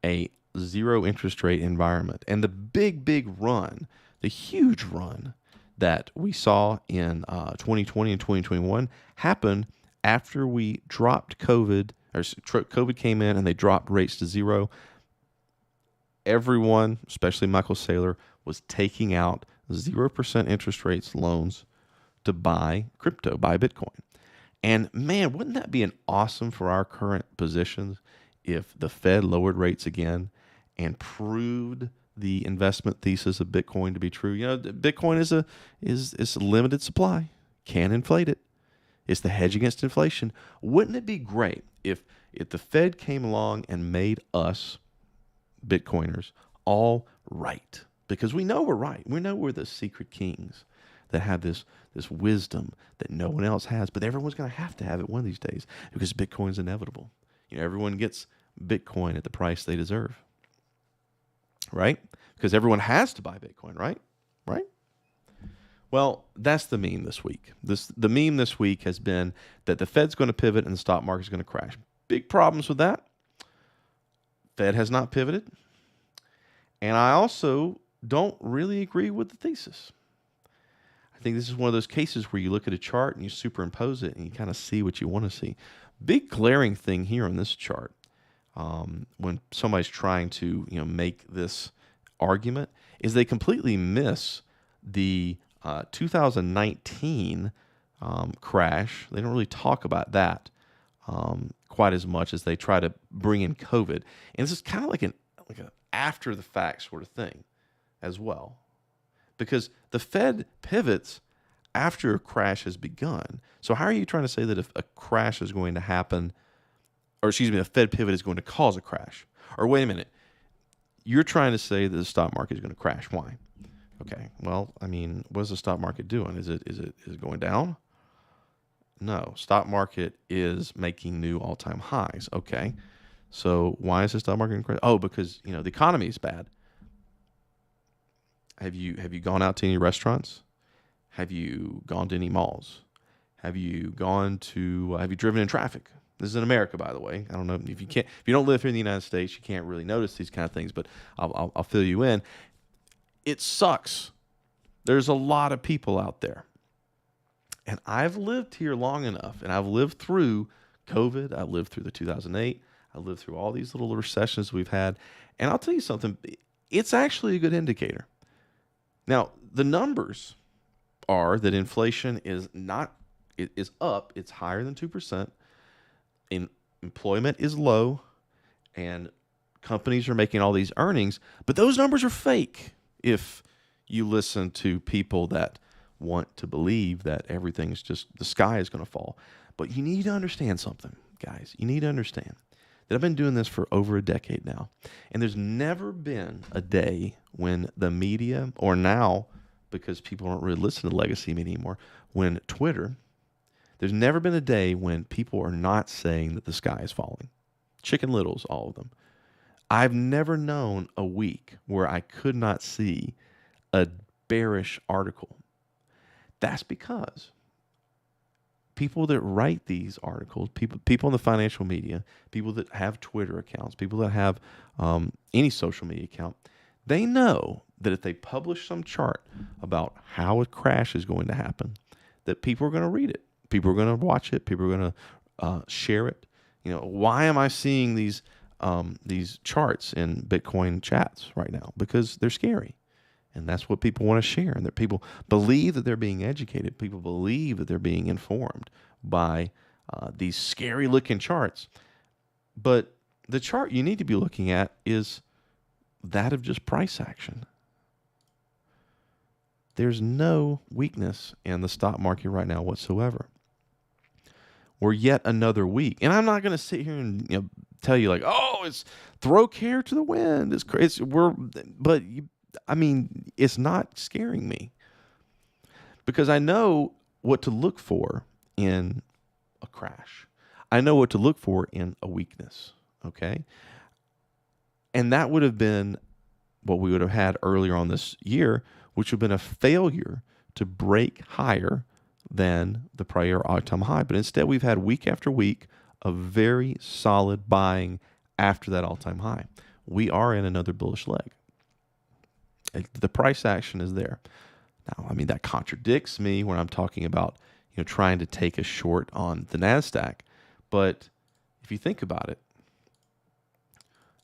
a zero interest rate environment. And the big run, the huge run that we saw in 2020 and 2021 happened after we dropped COVID, or COVID came in and they dropped rates to zero, everyone, especially Michael Saylor, was taking out 0% interest rates loans to buy crypto, buy Bitcoin. And man, wouldn't that be an awesome for our current positions if the Fed lowered rates again and proved the investment thesis of Bitcoin to be true? You know, Bitcoin is a limited supply, can't inflate it. It's the hedge against inflation. Wouldn't it be great if the Fed came along and made us Bitcoiners all right? Because we know we're right. We know we're the secret kings that have this wisdom that no one else has, but everyone's going to have it one of these days because Bitcoin's inevitable. You know, everyone gets Bitcoin at the price they deserve, right? Because everyone has to buy Bitcoin, right? Right? Well, that's the meme this week. The meme this week has been that the Fed's going to pivot and the stock market's going to crash. Big problems with that. Fed has not pivoted. And I also don't really agree with the thesis. I think this is one of those cases where you look at a chart and you superimpose it and you kind of see what you want to see. Big glaring thing here on this chart, when somebody's trying to make this argument, is they completely miss the 2019 crash. They don't really talk about that quite as much as they try to bring in COVID. And this is kind of like an after the fact sort of thing as well. Because the Fed pivots after a crash has begun. So how are you trying to say that if a crash is going to happen, or excuse me, a Fed pivot is going to cause a crash? Or wait a minute, you're trying to say that the stock market is going to crash. Why? Okay, well, I mean, what is the stock market doing? Is it going down? No, stock market is making new all-time highs. Okay, so why is the stock market going to crash? Oh, because the economy is bad. Have you gone out to any restaurants? Have you gone to any malls? Have you driven in traffic? This is in America, by the way. I don't know if you don't live here in the United States, you can't really notice these kind of things, but I'll fill you in. It sucks. There's a lot of people out there. And I've lived here long enough, and I've lived through COVID. I've lived through the 2008. I lived through all these little recessions we've had. And I'll tell you something, it's actually a good indicator. Now, the numbers are that inflation is up. It's higher than 2%. Employment is low, and companies are making all these earnings. But those numbers are fake if you listen to people that want to believe that everything's just, the sky is going to fall. But you need to understand something, guys. You need to understand that I've been doing this for over a decade now. And there's never been a day when the media, or now, because people don't really listen to legacy media anymore, when Twitter, there's never been a day when people are not saying that the sky is falling. Chicken Littles, all of them. I've never known a week where I could not see a bearish article. That's because people that write these articles, people in the financial media, people that have Twitter accounts, people that have any social media account, they know that if they publish some chart about how a crash is going to happen, that people are going to read it. People are going to watch it. People are going to share it. Why am I seeing these charts in Bitcoin chats right now? Because they're scary. And that's what people want to share. And that people believe that they're being educated. People believe that they're being informed by these scary-looking charts. But the chart you need to be looking at is that of just price action. There's no weakness in the stock market right now whatsoever. We're yet another week. And I'm not going to sit here and tell you like, oh, it's throw care to the wind. It's crazy. It's not scaring me because I know what to look for in a crash. I know what to look for in a weakness, okay? And that would have been what we would have had earlier on this year, which would have been a failure to break higher than the prior all-time high. But instead, we've had week after week of very solid buying after that all-time high. We are in another bullish leg. The price action is there. Now, that contradicts me when I'm talking about, trying to take a short on the NASDAQ. But if you think about it,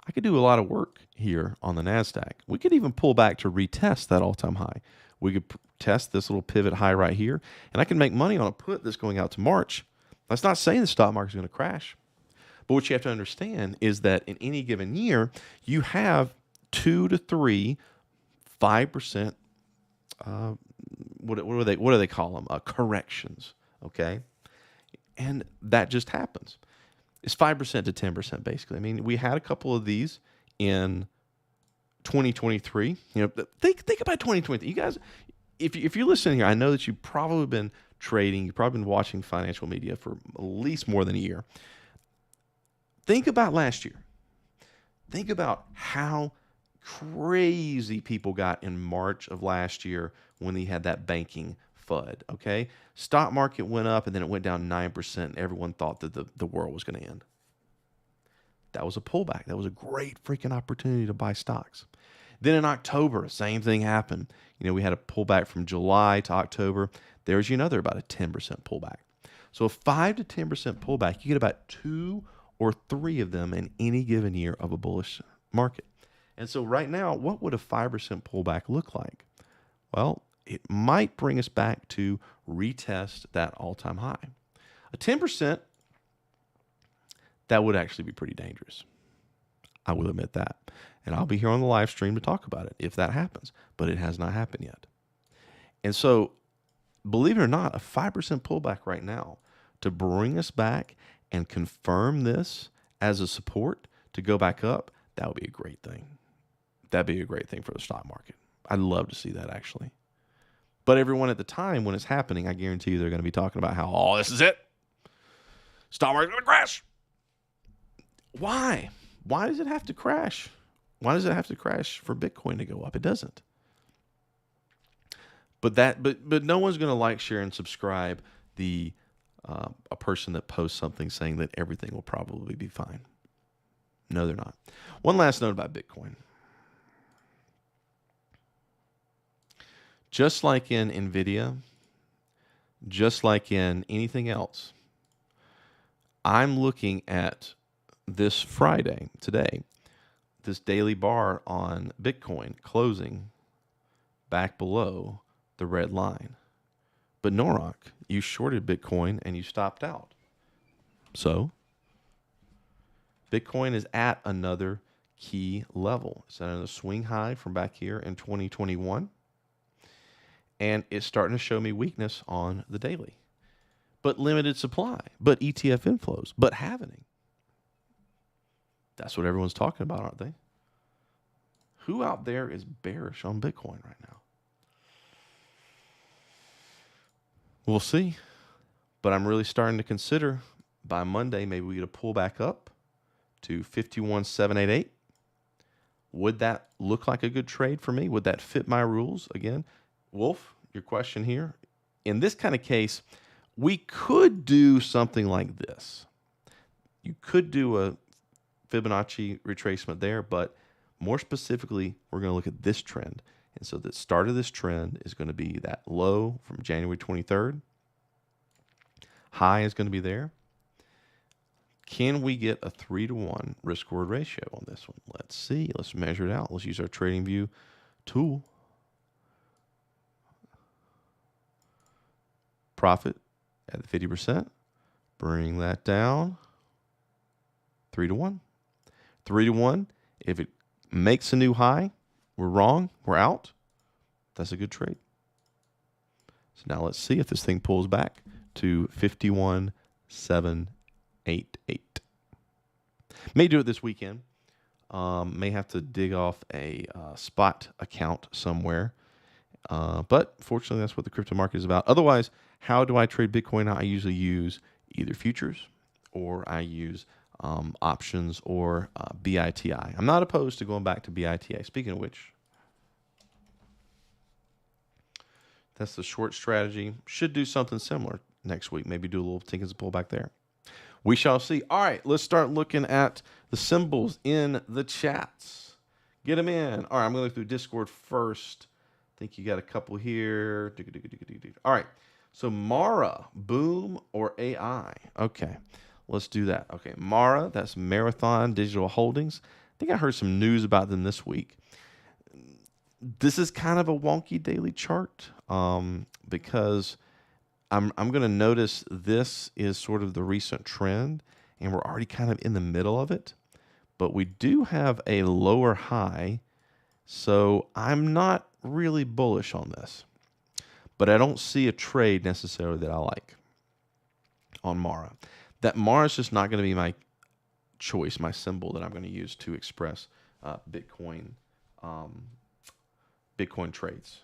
I could do a lot of work here on the NASDAQ. We could even pull back to retest that all-time high. We could test this little pivot high right here, and I can make money on a put that's going out to March. That's not saying the stock market is going to crash. But what you have to understand is that in any given year, you have 2 to 3, 5%, what do they call them? Corrections, okay? And that just happens. It's 5% to 10%, basically. I mean, we had a couple of these in 2023. Think about 2023. You guys, if you're listening here, I know that you've probably been trading. You've probably been watching financial media for at least more than a year. Think about last year. Think about how crazy people got in March of last year when they had that banking FUD, okay? Stock market went up and then it went down 9%. And everyone thought that the world was going to end. That was a pullback. That was a great freaking opportunity to buy stocks. Then in October, same thing happened. We had a pullback from July to October. There's another about a 10% pullback. So a 5 to 10% pullback, you get about 2 or 3 of them in any given year of a bullish market. And so right now, what would a 5% pullback look like? Well, it might bring us back to retest that all-time high. A 10%, that would actually be pretty dangerous. I will admit that. And I'll be here on the live stream to talk about it if that happens. But it has not happened yet. And so, believe it or not, a 5% pullback right now to bring us back and confirm this as a support to go back up, that would be a great thing. That'd be a great thing for the stock market. I'd love to see that, actually. But everyone at the time when it's happening, I guarantee you they're going to be talking about how, oh, this is it. Stock market's going to crash. Why? Why does it have to crash? Why does it have to crash for Bitcoin to go up? It doesn't. But no one's going to like, share, and subscribe a person that posts something saying that everything will probably be fine. No, they're not. One last note about Bitcoin. Just like in NVDA, just like in anything else, I'm looking at this Friday, today, this daily bar on Bitcoin closing back below the red line. But Norok, you shorted Bitcoin and you stopped out. So, Bitcoin is at another key level. It's at another swing high from back here in 2021. And it's starting to show me weakness on the daily. But limited supply, but ETF inflows, but halvening. That's what everyone's talking about, aren't they? Who out there is bearish on Bitcoin right now? We'll see. But I'm really starting to consider by Monday, maybe we get a pull back up to 51,788. Would that look like a good trade for me? Would that fit my rules? Again, Wolf, your question here. In this kind of case, we could do something like this. You could do a Fibonacci retracement there, but more specifically, we're going to look at this trend. And so the start of this trend is going to be that low from January 23rd. High is going to be there. Can we get a 3-to-1 risk-reward ratio on this one? Let's see. Let's measure it out. Let's use our TradingView tool. Profit at the 50%. Bring that down. 3-to-1. 3-to-1. If it makes a new high, we're wrong. We're out. That's a good trade. So now let's see if this thing pulls back to 51,788. May do it this weekend. May have to dig off a spot account somewhere. But fortunately, that's what the crypto market is about. Otherwise, how do I trade Bitcoin? I usually use either futures or I use options or BITI. I'm not opposed to going back to BITI. Speaking of which, that's the short strategy. Should do something similar next week. Maybe do a little tickets and pull back there. We shall see. All right, let's start looking at the symbols in the chats. Get them in. All right, I'm going to look through Discord first. I think you got a couple here. All right, So Mara, boom or AI? Okay, let's do that. Okay, Mara, that's Marathon Digital Holdings. I think I heard some news about them this week. This is kind of a wonky daily chart because I'm going to notice this is sort of the recent trend, and we're already kind of in the middle of it. But we do have a lower high, so I'm not really bullish on this. But I don't see a trade necessarily that I like on Mara. That Mara is just not going to be my choice, my symbol that I'm going to use to express Bitcoin Bitcoin trades.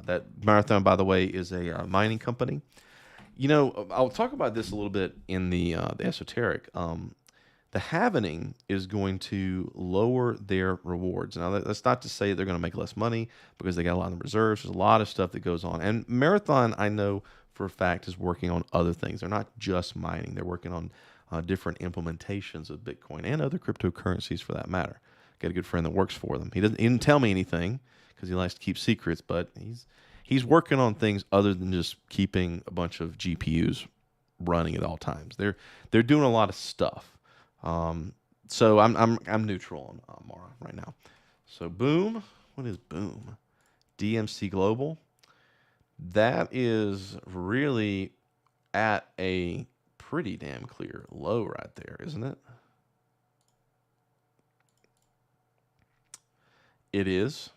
That Marathon, by the way, is a mining company. You know, I'll talk about this a little bit in the esoteric. The halvening is going to lower their rewards. Now, that's not to say they're going to make less money because they got a lot of reserves. There's a lot of stuff that goes on. And Marathon, I know for a fact, is working on other things. They're not just mining. They're working on different implementations of Bitcoin and other cryptocurrencies for that matter. Got a good friend that works for them. He didn't tell me anything because he likes to keep secrets, but he's working on things other than just keeping a bunch of GPUs running at all times. They're doing a lot of stuff. So I'm neutral on Mara right now. So Boom, what is Boom? DMC Global. That is really at a pretty damn clear low right there, isn't it? It is.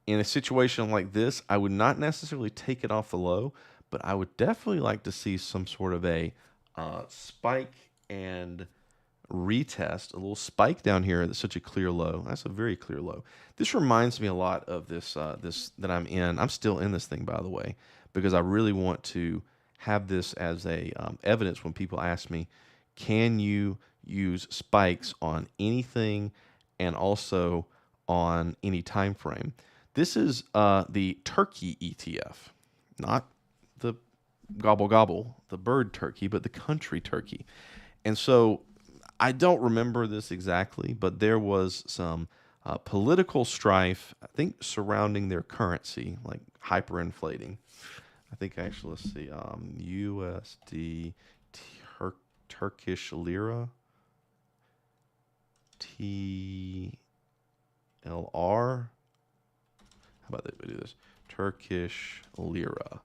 In a situation like this, I would not necessarily take it off the low, but I would definitely like to see some sort of a spike and retest, a little spike down here. That's such a clear low. That's a very clear low. This reminds me a lot of this this that I'm in. I'm still in this thing, by the way, because I really want to have this as a evidence when people ask me, can you use spikes on anything and also on any time frame? This is the turkey ETF, not the gobble gobble, the bird turkey, but the country turkey. And so I don't remember this exactly, but there was some political strife, I think, surrounding their currency, like hyperinflating. I think actually, let's see, USD, Turkish lira, TLR. How about we do this? Turkish lira.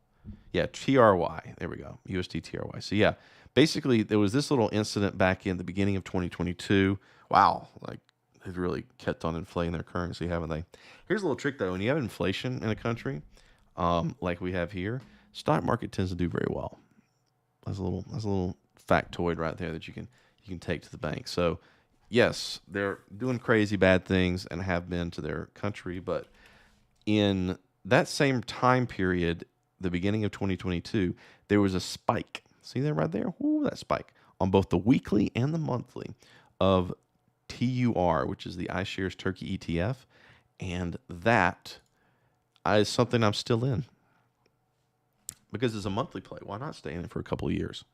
Yeah, TRY. There we go. USD TRY. So yeah, basically there was this little incident back in the beginning of 2022. Wow, like they've really kept on inflating their currency, haven't they? Here's a little trick though. When you have inflation in a country, like we have here, stock market tends to do very well. That's a little factoid right there that you can take to the bank. So yes, they're doing crazy bad things and have been to their country, but in that same time period, the beginning of 2022, there was a spike. See that right there? Ooh, that spike on both the weekly and the monthly of TUR, which is the iShares Turkey ETF, and that is something I'm still in because it's a monthly play. Why not stay in it for a couple of years?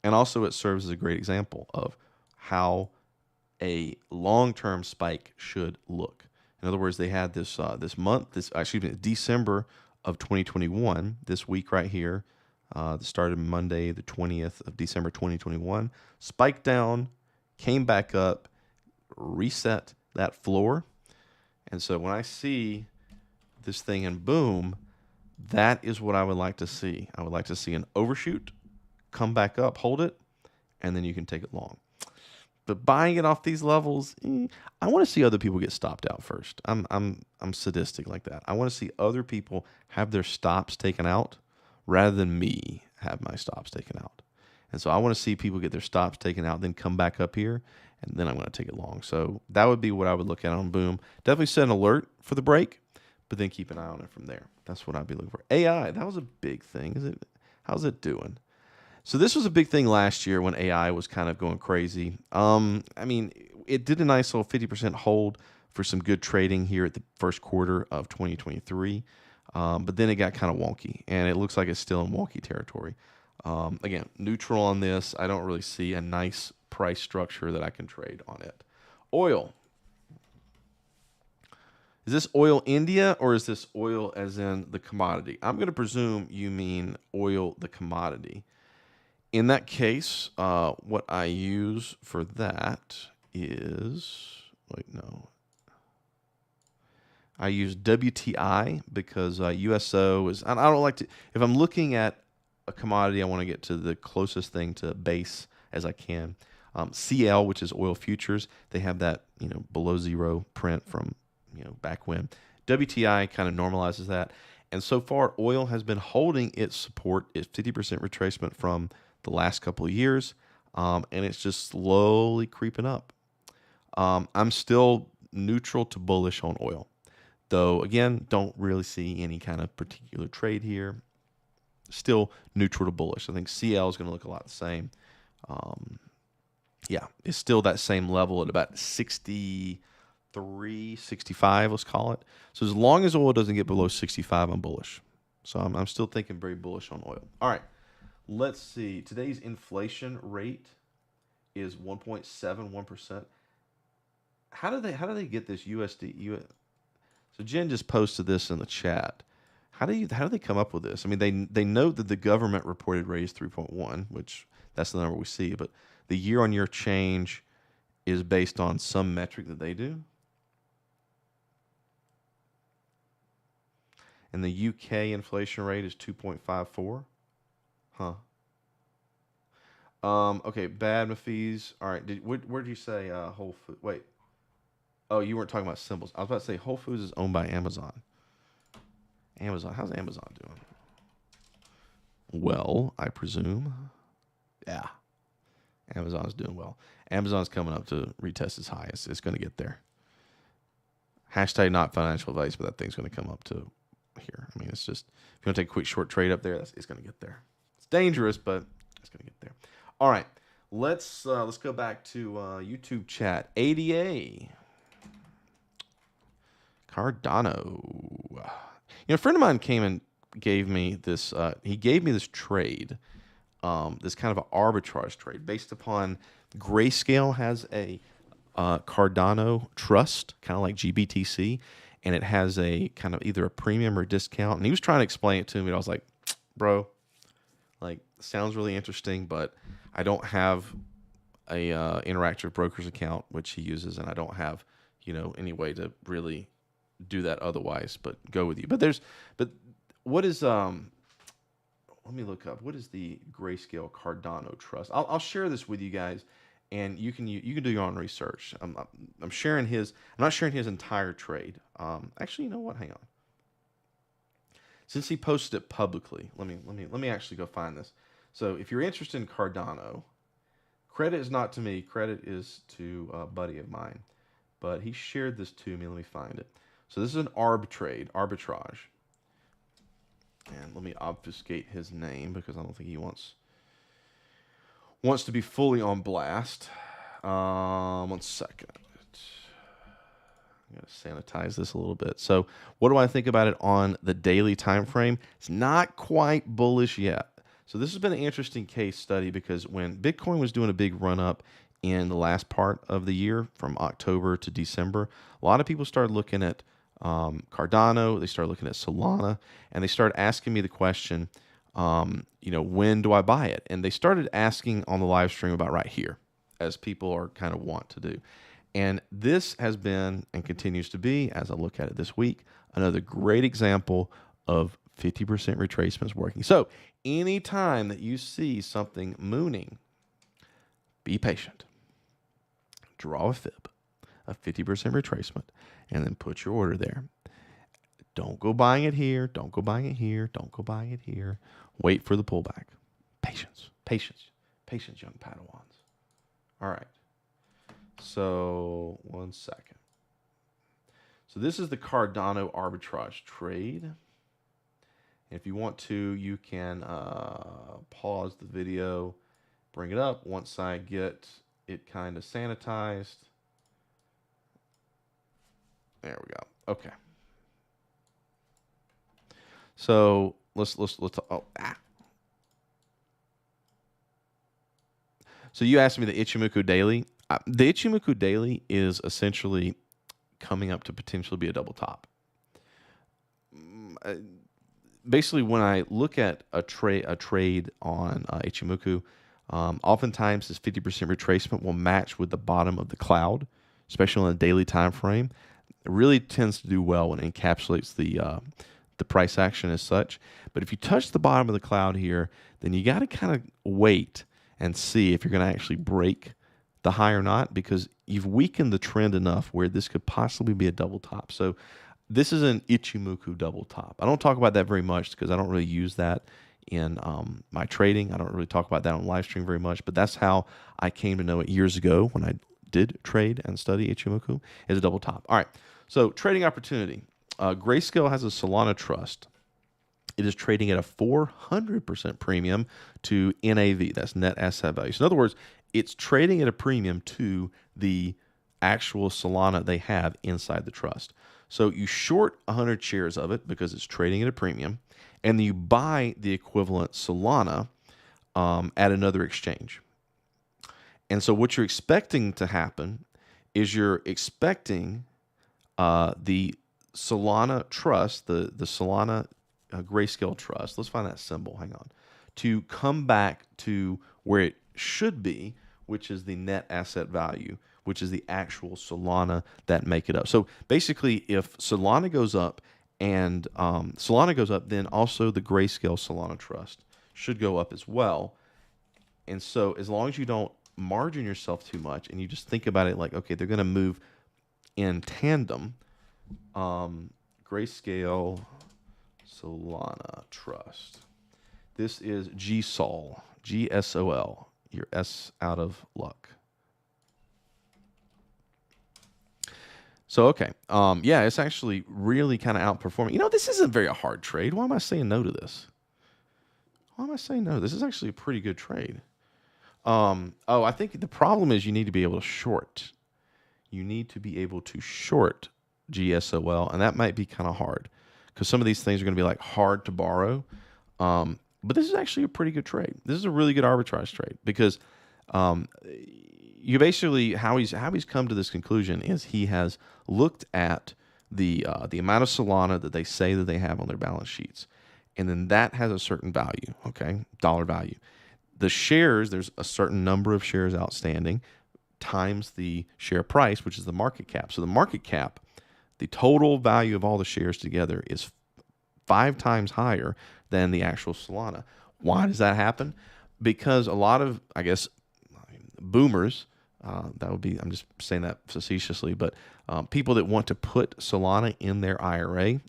And also, it serves as a great example of how a long-term spike should look. In other words, they had this December of 2021, this week right here, that started Monday, the 20th of December 2021, spiked down, came back up, reset that floor. And so when I see this thing in Boom, that is what I would like to see. I would like to see an overshoot, come back up, hold it, and then you can take it long. But buying it off these levels, I want to see other people get stopped out first. I'm sadistic like that. I want to see other people have their stops taken out rather than me have my stops taken out. And so I want to see people get their stops taken out, then come back up here, and then I'm going to take it long. So that would be what I would look at on Boom. Definitely set an alert for the break, but then keep an eye on it from there. That's what I'd be looking for. AI, that was a big thing. How's it doing? So this was a big thing last year when AI was kind of going crazy. I mean, it did a nice little 50% hold for some good trading here at the first quarter of 2023. But then it got kind of wonky, and it looks like it's still in wonky territory. Again, neutral on this. I don't really see a nice price structure that I can trade on it. Oil. Is this oil India or is this oil as in the commodity? I'm going to presume you mean oil, the commodity. In that case, what I use for that is, wait, no. I use WTI because USO is, I don't like to, if I'm looking at a commodity, I want to get to the closest thing to base as I can. CL, which is oil futures, they have that, below zero print from, back when. WTI kind of normalizes that. And so far, oil has been holding its support, its 50% retracement from the last couple of years, and it's just slowly creeping up. I'm still neutral to bullish on oil, though, again, don't really see any kind of particular trade here. Still neutral to bullish. I think CL is going to look a lot the same. Yeah, it's still that same level at about 63, 65, let's call it. So as long as oil doesn't get below 65, I'm bullish. So I'm still thinking very bullish on oil. All right, let's see. Today's inflation rate is 1.71%. How do they get this USD? So Jen just posted this in the chat. How do they come up with this? I mean, they note that the government reported raise 3.1, which that's the number we see, but the year-on-year change is based on some metric that they do. And the UK inflation rate is 2.54. Huh. Okay, bad fees. All right. Where did you say Whole Foods? Wait. Oh, you weren't talking about symbols. I was about to say Whole Foods is owned by Amazon. Amazon. How's Amazon doing? Well, I presume. Yeah. Amazon's doing well. Amazon's coming up to retest its highest. It's going to get there. Hashtag not financial advice, but that thing's going to come up to here. I mean, it's just, if you want to take a quick short trade up there, it's going to get there. It's dangerous, but it's going to get there. All right. Let's go back to YouTube chat. ADA. Cardano. A friend of mine came and gave me this. He gave me this trade, this kind of an arbitrage trade based upon Grayscale has a Cardano trust, kind of like GBTC, and it has a kind of either a premium or discount. And he was trying to explain it to me. And I was like, bro, like, sounds really interesting, but I don't have a interactive broker's account, which he uses, and I don't have, any way to really do that otherwise, but go with you. But what is, let me look up, what is the Grayscale Cardano Trust? I'll share this with you guys, and you can do your own research. I'm sharing his, I'm not sharing his entire trade. Actually, you know what? Hang on. Since he posted it publicly, let me actually go find this. So if you're interested in Cardano, credit is not to me, credit is to a buddy of mine, but he shared this to me. Let me find it. So this is an arbitrage. And let me obfuscate his name because I don't think he wants to be fully on blast. 1 second. I'm going to sanitize this a little bit. So what do I think about it on the daily time frame? It's not quite bullish yet. So this has been an interesting case study because when Bitcoin was doing a big run up in the last part of the year from October to December, a lot of people started looking at Cardano, they started looking at Solana, and they started asking me the question, when do I buy it? And they started asking on the live stream about right here, as people are kind of want to do. And this has been and continues to be, as I look at it this week, another great example of 50% retracements working. So anytime that you see something mooning, be patient. Draw a fib of 50% retracement, and then put your order there. Don't go buying it here. Don't go buying it here. Don't go buying it here. Wait for the pullback. Patience, young Padawans. All right. So 1 second. So this is the Cardano arbitrage trade. If you want to, you can pause the video, bring it up once I get it kind of sanitized. There we go. Okay. So let's So you asked me the Ichimoku Daily. The Ichimoku Daily is essentially coming up to potentially be a double top. Basically, when I look at a trade on Ichimoku, oftentimes this 50% retracement will match with the bottom of the cloud, especially on a daily time frame. It really tends to do well when it encapsulates the price action as such. But if you touch the bottom of the cloud here, then you got to kind of wait and see if you're going to actually break the high or not, because you've weakened the trend enough where this could possibly be a double top. So this is an Ichimoku double top. I don't talk about that very much because I don't really use that in my trading. I don't really talk about that on Livestream very much, but that's how I came to know it years ago when I did trade and study Ichimoku, is a double top. All right, so trading opportunity. Grayscale has a Solana trust. It is trading at a 400% premium to NAV. That's net asset value. So in other words, it's trading at a premium to the actual Solana they have inside the trust. So you short 100 shares of it because it's trading at a premium, and then you buy the equivalent Solana at another exchange. And so what you're expecting to happen is you're expecting the Solana trust, the Solana Grayscale trust, let's find that symbol, hang on, to come back to where it should be, which is the net asset value, which is the actual Solana that make it up. So basically, if Solana goes up and Solana goes up, then also the Grayscale Solana trust should go up as well. And so as long as you don't margin yourself too much and you just think about it like, okay, they're going to move in tandem, Grayscale Solana trust. This is GSOL, GSOL. Your S out of luck. So, okay. Yeah, it's actually really kind of outperforming. You know, this isn't very a hard trade. Why am I saying no to this? Why am I saying no? This is actually a pretty good trade. I think the problem is you need to be able to short. You need to be able to short GSOL, and that might be kind of hard because some of these things are going to be like hard to borrow. But this is actually a pretty good trade. This is a really good arbitrage trade because you basically how he's come to this conclusion is he has looked at the amount of Solana that they say that they have on their balance sheets, and then that has a certain value, okay, dollar value. The shares, there's a certain number of shares outstanding times the share price, which is the market cap. So the market cap, the total value of all the shares together is 5 times higher than the actual Solana. Why does that happen? Because a lot of, I guess, boomers, that would be, I'm just saying that facetiously, but people that want to put Solana in their IRA,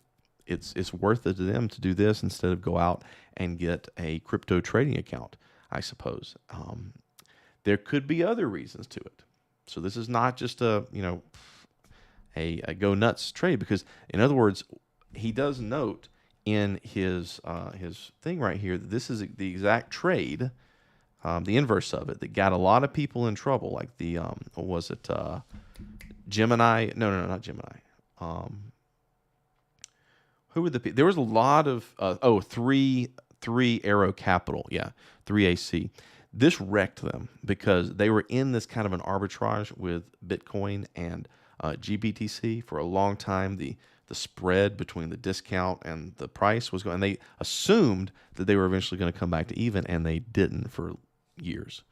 it's worth it to them to do this instead of go out and get a crypto trading account, I suppose. There could be other reasons to it. So this is not just a go nuts trade, because in other words, he does note in his thing right here that this is the exact trade, the inverse of it, that got a lot of people in trouble, like the what was it, Gemini? No, not Gemini. Who were the people? There was a lot of three Arrow Capital, 3AC. This wrecked them because they were in this kind of an arbitrage with Bitcoin and GBTC for a long time. The spread between the discount and the price was going, and they assumed that they were eventually going to come back to even, and they didn't for years.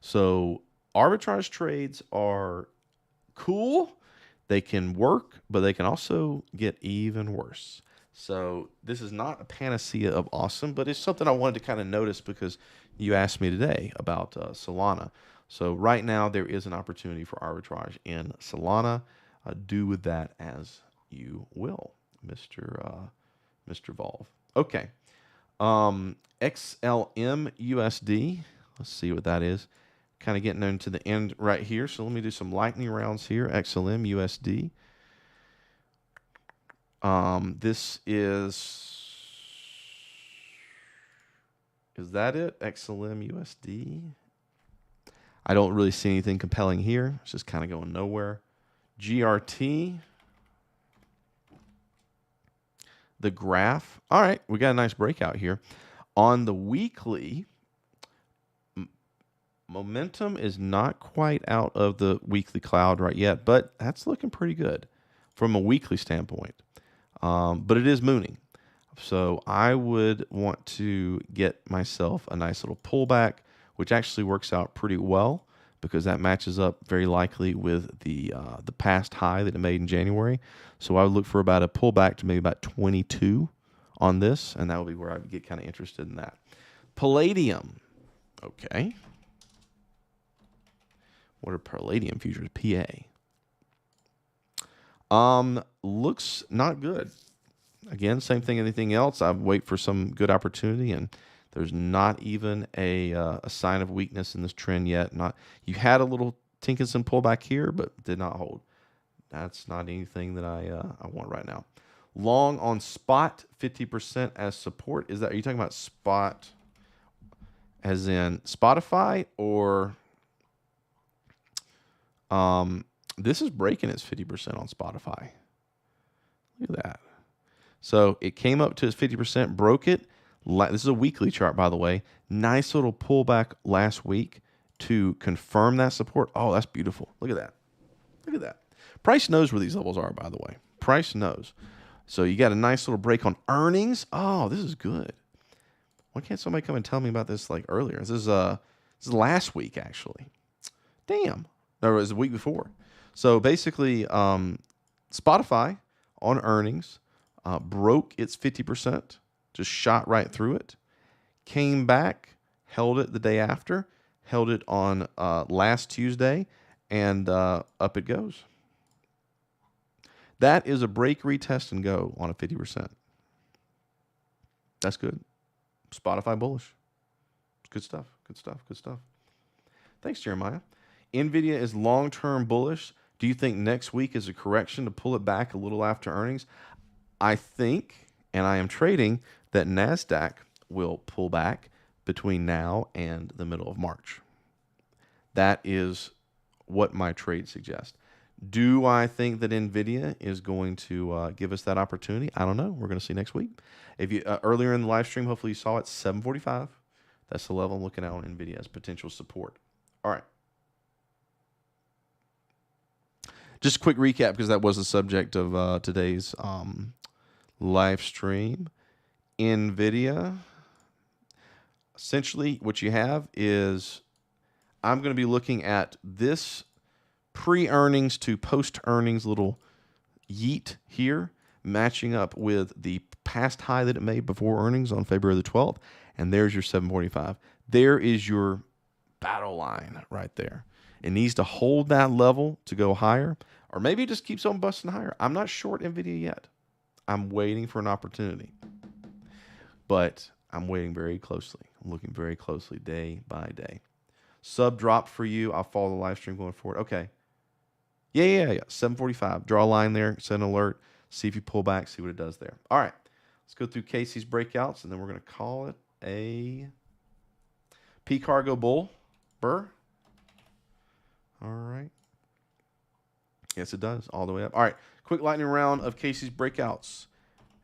So arbitrage trades are cool. They can work, but they can also get even worse. So this is not a panacea of awesome, but it's something I wanted to kind of notice because you asked me today about Solana. So right now there is an opportunity for arbitrage in Solana. Do with that as you will, Mr. Volve. Okay. XLM USD. Let's see what that is. Kind of getting into the end right here. So let me do some lightning rounds here. XLM USD. This is that it? XLM USD. I don't really see anything compelling here. It's just kind of going nowhere. GRT. The graph. All right, we got a nice breakout here. On the weekly, momentum is not quite out of the weekly cloud right yet, but that's looking pretty good. from a weekly standpoint, but it is mooning. So I would want to get myself a nice little pullback, which actually works out pretty well because that matches up very likely with the past high that it made in January. So I would look for about a pullback to maybe about 22 on this, and that would be where I would get kind of interested in that. Palladium. Okay. What are palladium futures? PA. Looks not good. Again, same thing, anything else. I wait for some good opportunity, and there's not even a sign of weakness in this trend yet. You had a little Tinkinson pullback here, but did not hold. That's not anything that I want right now. Long on spot, 50% as support. Are you talking about spot as in Spotify, or this is breaking its 50% on Spotify. Look at that. So it came up to its 50%, broke it. This is a weekly chart, by the way. Nice little pullback last week to confirm that support. Oh, that's beautiful. Look at that. Look at that. Price knows where these levels are, by the way. Price knows. So you got a nice little break on earnings. Oh, this is good. Why can't somebody come and tell me about this like earlier? This is last week, actually. Damn. No, it was the week before. So basically, Spotify on earnings broke its 50%, just shot right through it, came back, held it the day after, held it on last Tuesday, and up it goes. That is a break, retest, and go on a 50%. That's good. Spotify bullish. Good stuff. Good stuff. Good stuff. Thanks, Jeremiah. NVIDIA is long-term bullish. Do you think next week is a correction to pull it back a little after earnings? I think, and I am trading, that NASDAQ will pull back between now and the middle of March. That is what my trade suggests. Do I think that NVIDIA is going to give us that opportunity? I don't know. We're going to see next week. If you earlier in the live stream, hopefully you saw it, 745. That's the level I'm looking at on NVIDIA as potential support. All right. Just a quick recap, because that was the subject of today's live stream. NVIDIA, essentially what you have is I'm going to be looking at this pre-earnings to post-earnings little yeet here, matching up with the past high that it made before earnings on February the 12th. And there's your 745. There is your battle line right there. It needs to hold that level to go higher, or maybe it just keeps on busting higher. I'm not short NVIDIA yet. I'm waiting for an opportunity. But I'm waiting very closely. I'm looking very closely day by day. Sub drop for you. I'll follow the live stream going forward. Okay. Yeah. 745. Draw a line there. Set an alert. See if you pull back. See what it does there. All right. Let's go through Casey's breakouts, and then we're going to call it a P Cargo Bull. Burr. All right. Yes, it does. All the way up. All right. Quick lightning round of Casey's breakouts.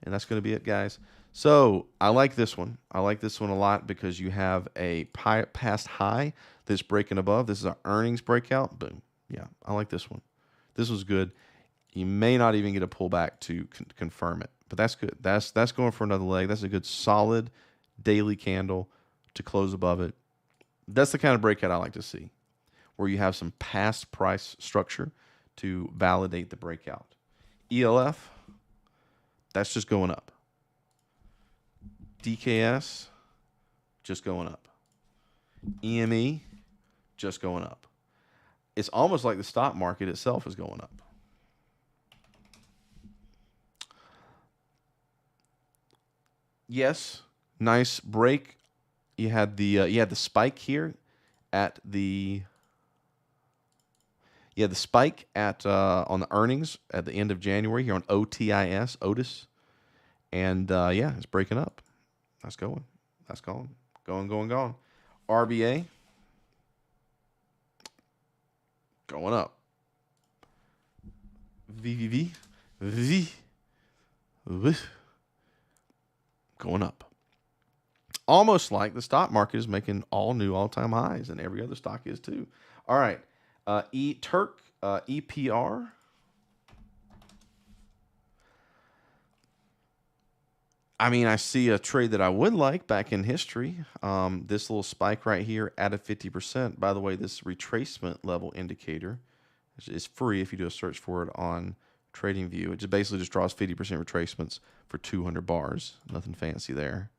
And that's going to be it, guys. So I like this one. I like this one a lot because you have a past high that's breaking above. This is an earnings breakout. Boom. Yeah, I like this one. This was good. You may not even get a pullback to confirm it, but that's good. That's going for another leg. That's a good solid daily candle to close above it. That's the kind of breakout I like to see, where you have some past price structure to validate the breakout. ELF, that's just going up. DKS, just going up. EME, just going up. It's almost like the stock market itself is going up. Yes, nice break. You had the spike here at the spike at on the earnings at the end of January here on Otis, and it's breaking up. That's going. That's going. Going. RBA going up. VVV going up. Almost like the stock market is making all new all-time highs, and every other stock is too. All right. EPR. I mean, I see a trade that I would like back in history. This little spike right here added 50%. By the way, this retracement level indicator is free if you do a search for it on TradingView. It just basically just draws 50% retracements for 200 bars. Nothing fancy there.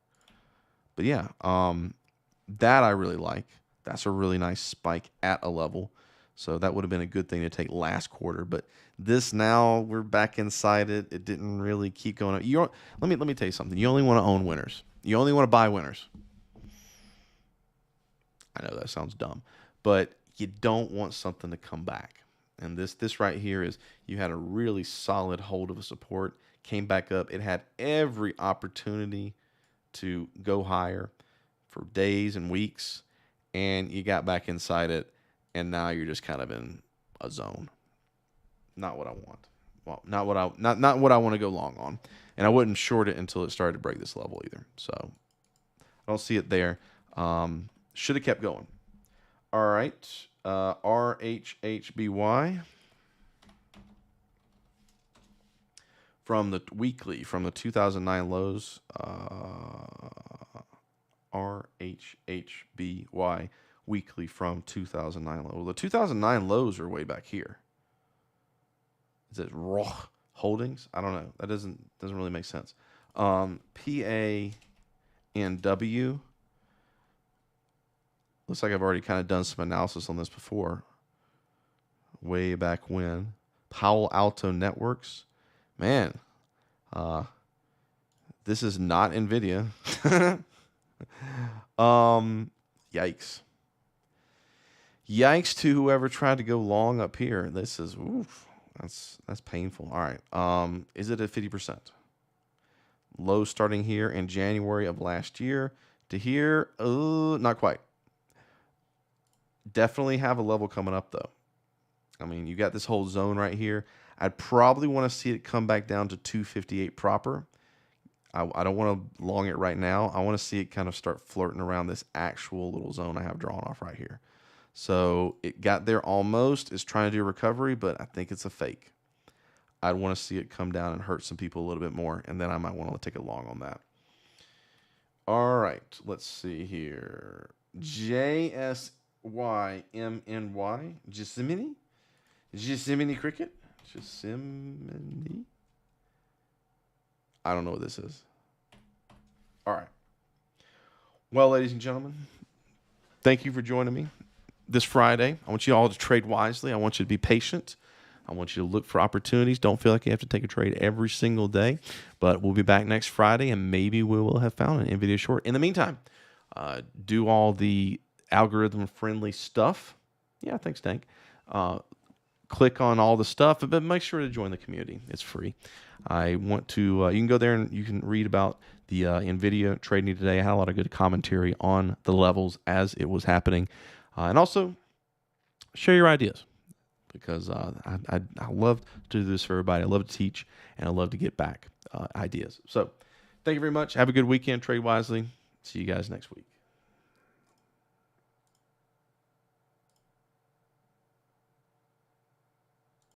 But yeah, that I really like. That's a really nice spike at a level. So that would have been a good thing to take last quarter. But this now, we're back inside it. It didn't really keep going up. Let me tell you something. You only want to own winners. You only want to buy winners. I know that sounds dumb, but you don't want something to come back. And this right here is, you had a really solid hold of a support, came back up. It had every opportunity to go higher for days and weeks, and you got back inside it, and now you're just kind of in a zone. Not what I want. Well, not what I want to go long on. And I wouldn't short it until it started to break this level either. So I don't see it there. Should have kept going. All right. RHHBY from the weekly, from the 2009 lows. RHHBY weekly from 2009 low. Well, the 2009 lows are way back here. Is it raw holdings? I don't know. That doesn't really make sense. PANW. Looks like I've already kind of done some analysis on this before. Way back when. Palo Alto Networks. Man, this is not NVIDIA. Yikes. Yikes to whoever tried to go long up here. This is, oof, that's painful. All right. Is it at 50%? Low starting here in January of last year to here. Not quite. Definitely have a level coming up though. I mean, you got this whole zone right here. I'd probably want to see it come back down to 258 proper. I don't want to long it right now. I want to see it kind of start flirting around this actual little zone I have drawn off right here. So it got there almost. It's trying to do a recovery, but I think it's a fake. I'd want to see it come down and hurt some people a little bit more, and then I might want to take a long on that. All right, let's see here. JSYMNY, Yosemite Cricket, Yosemite. I don't know what this is. All right. Well, ladies and gentlemen, thank you for joining me this Friday. I want you all to trade wisely. I want you to be patient. I want you to look for opportunities. Don't feel like you have to take a trade every single day. But we'll be back next Friday, and maybe we will have found an NVIDIA short. In the meantime, do all the algorithm-friendly stuff. Yeah, thanks, Dank. Click on all the stuff, but make sure to join the community. It's free. I want to, you can go there and you can read about the NVIDIA trading today. I had a lot of good commentary on the levels as it was happening. And also, share your ideas, because I love to do this for everybody. I love to teach, and I love to get back ideas. So thank you very much. Have a good weekend. Trade wisely. See you guys next week.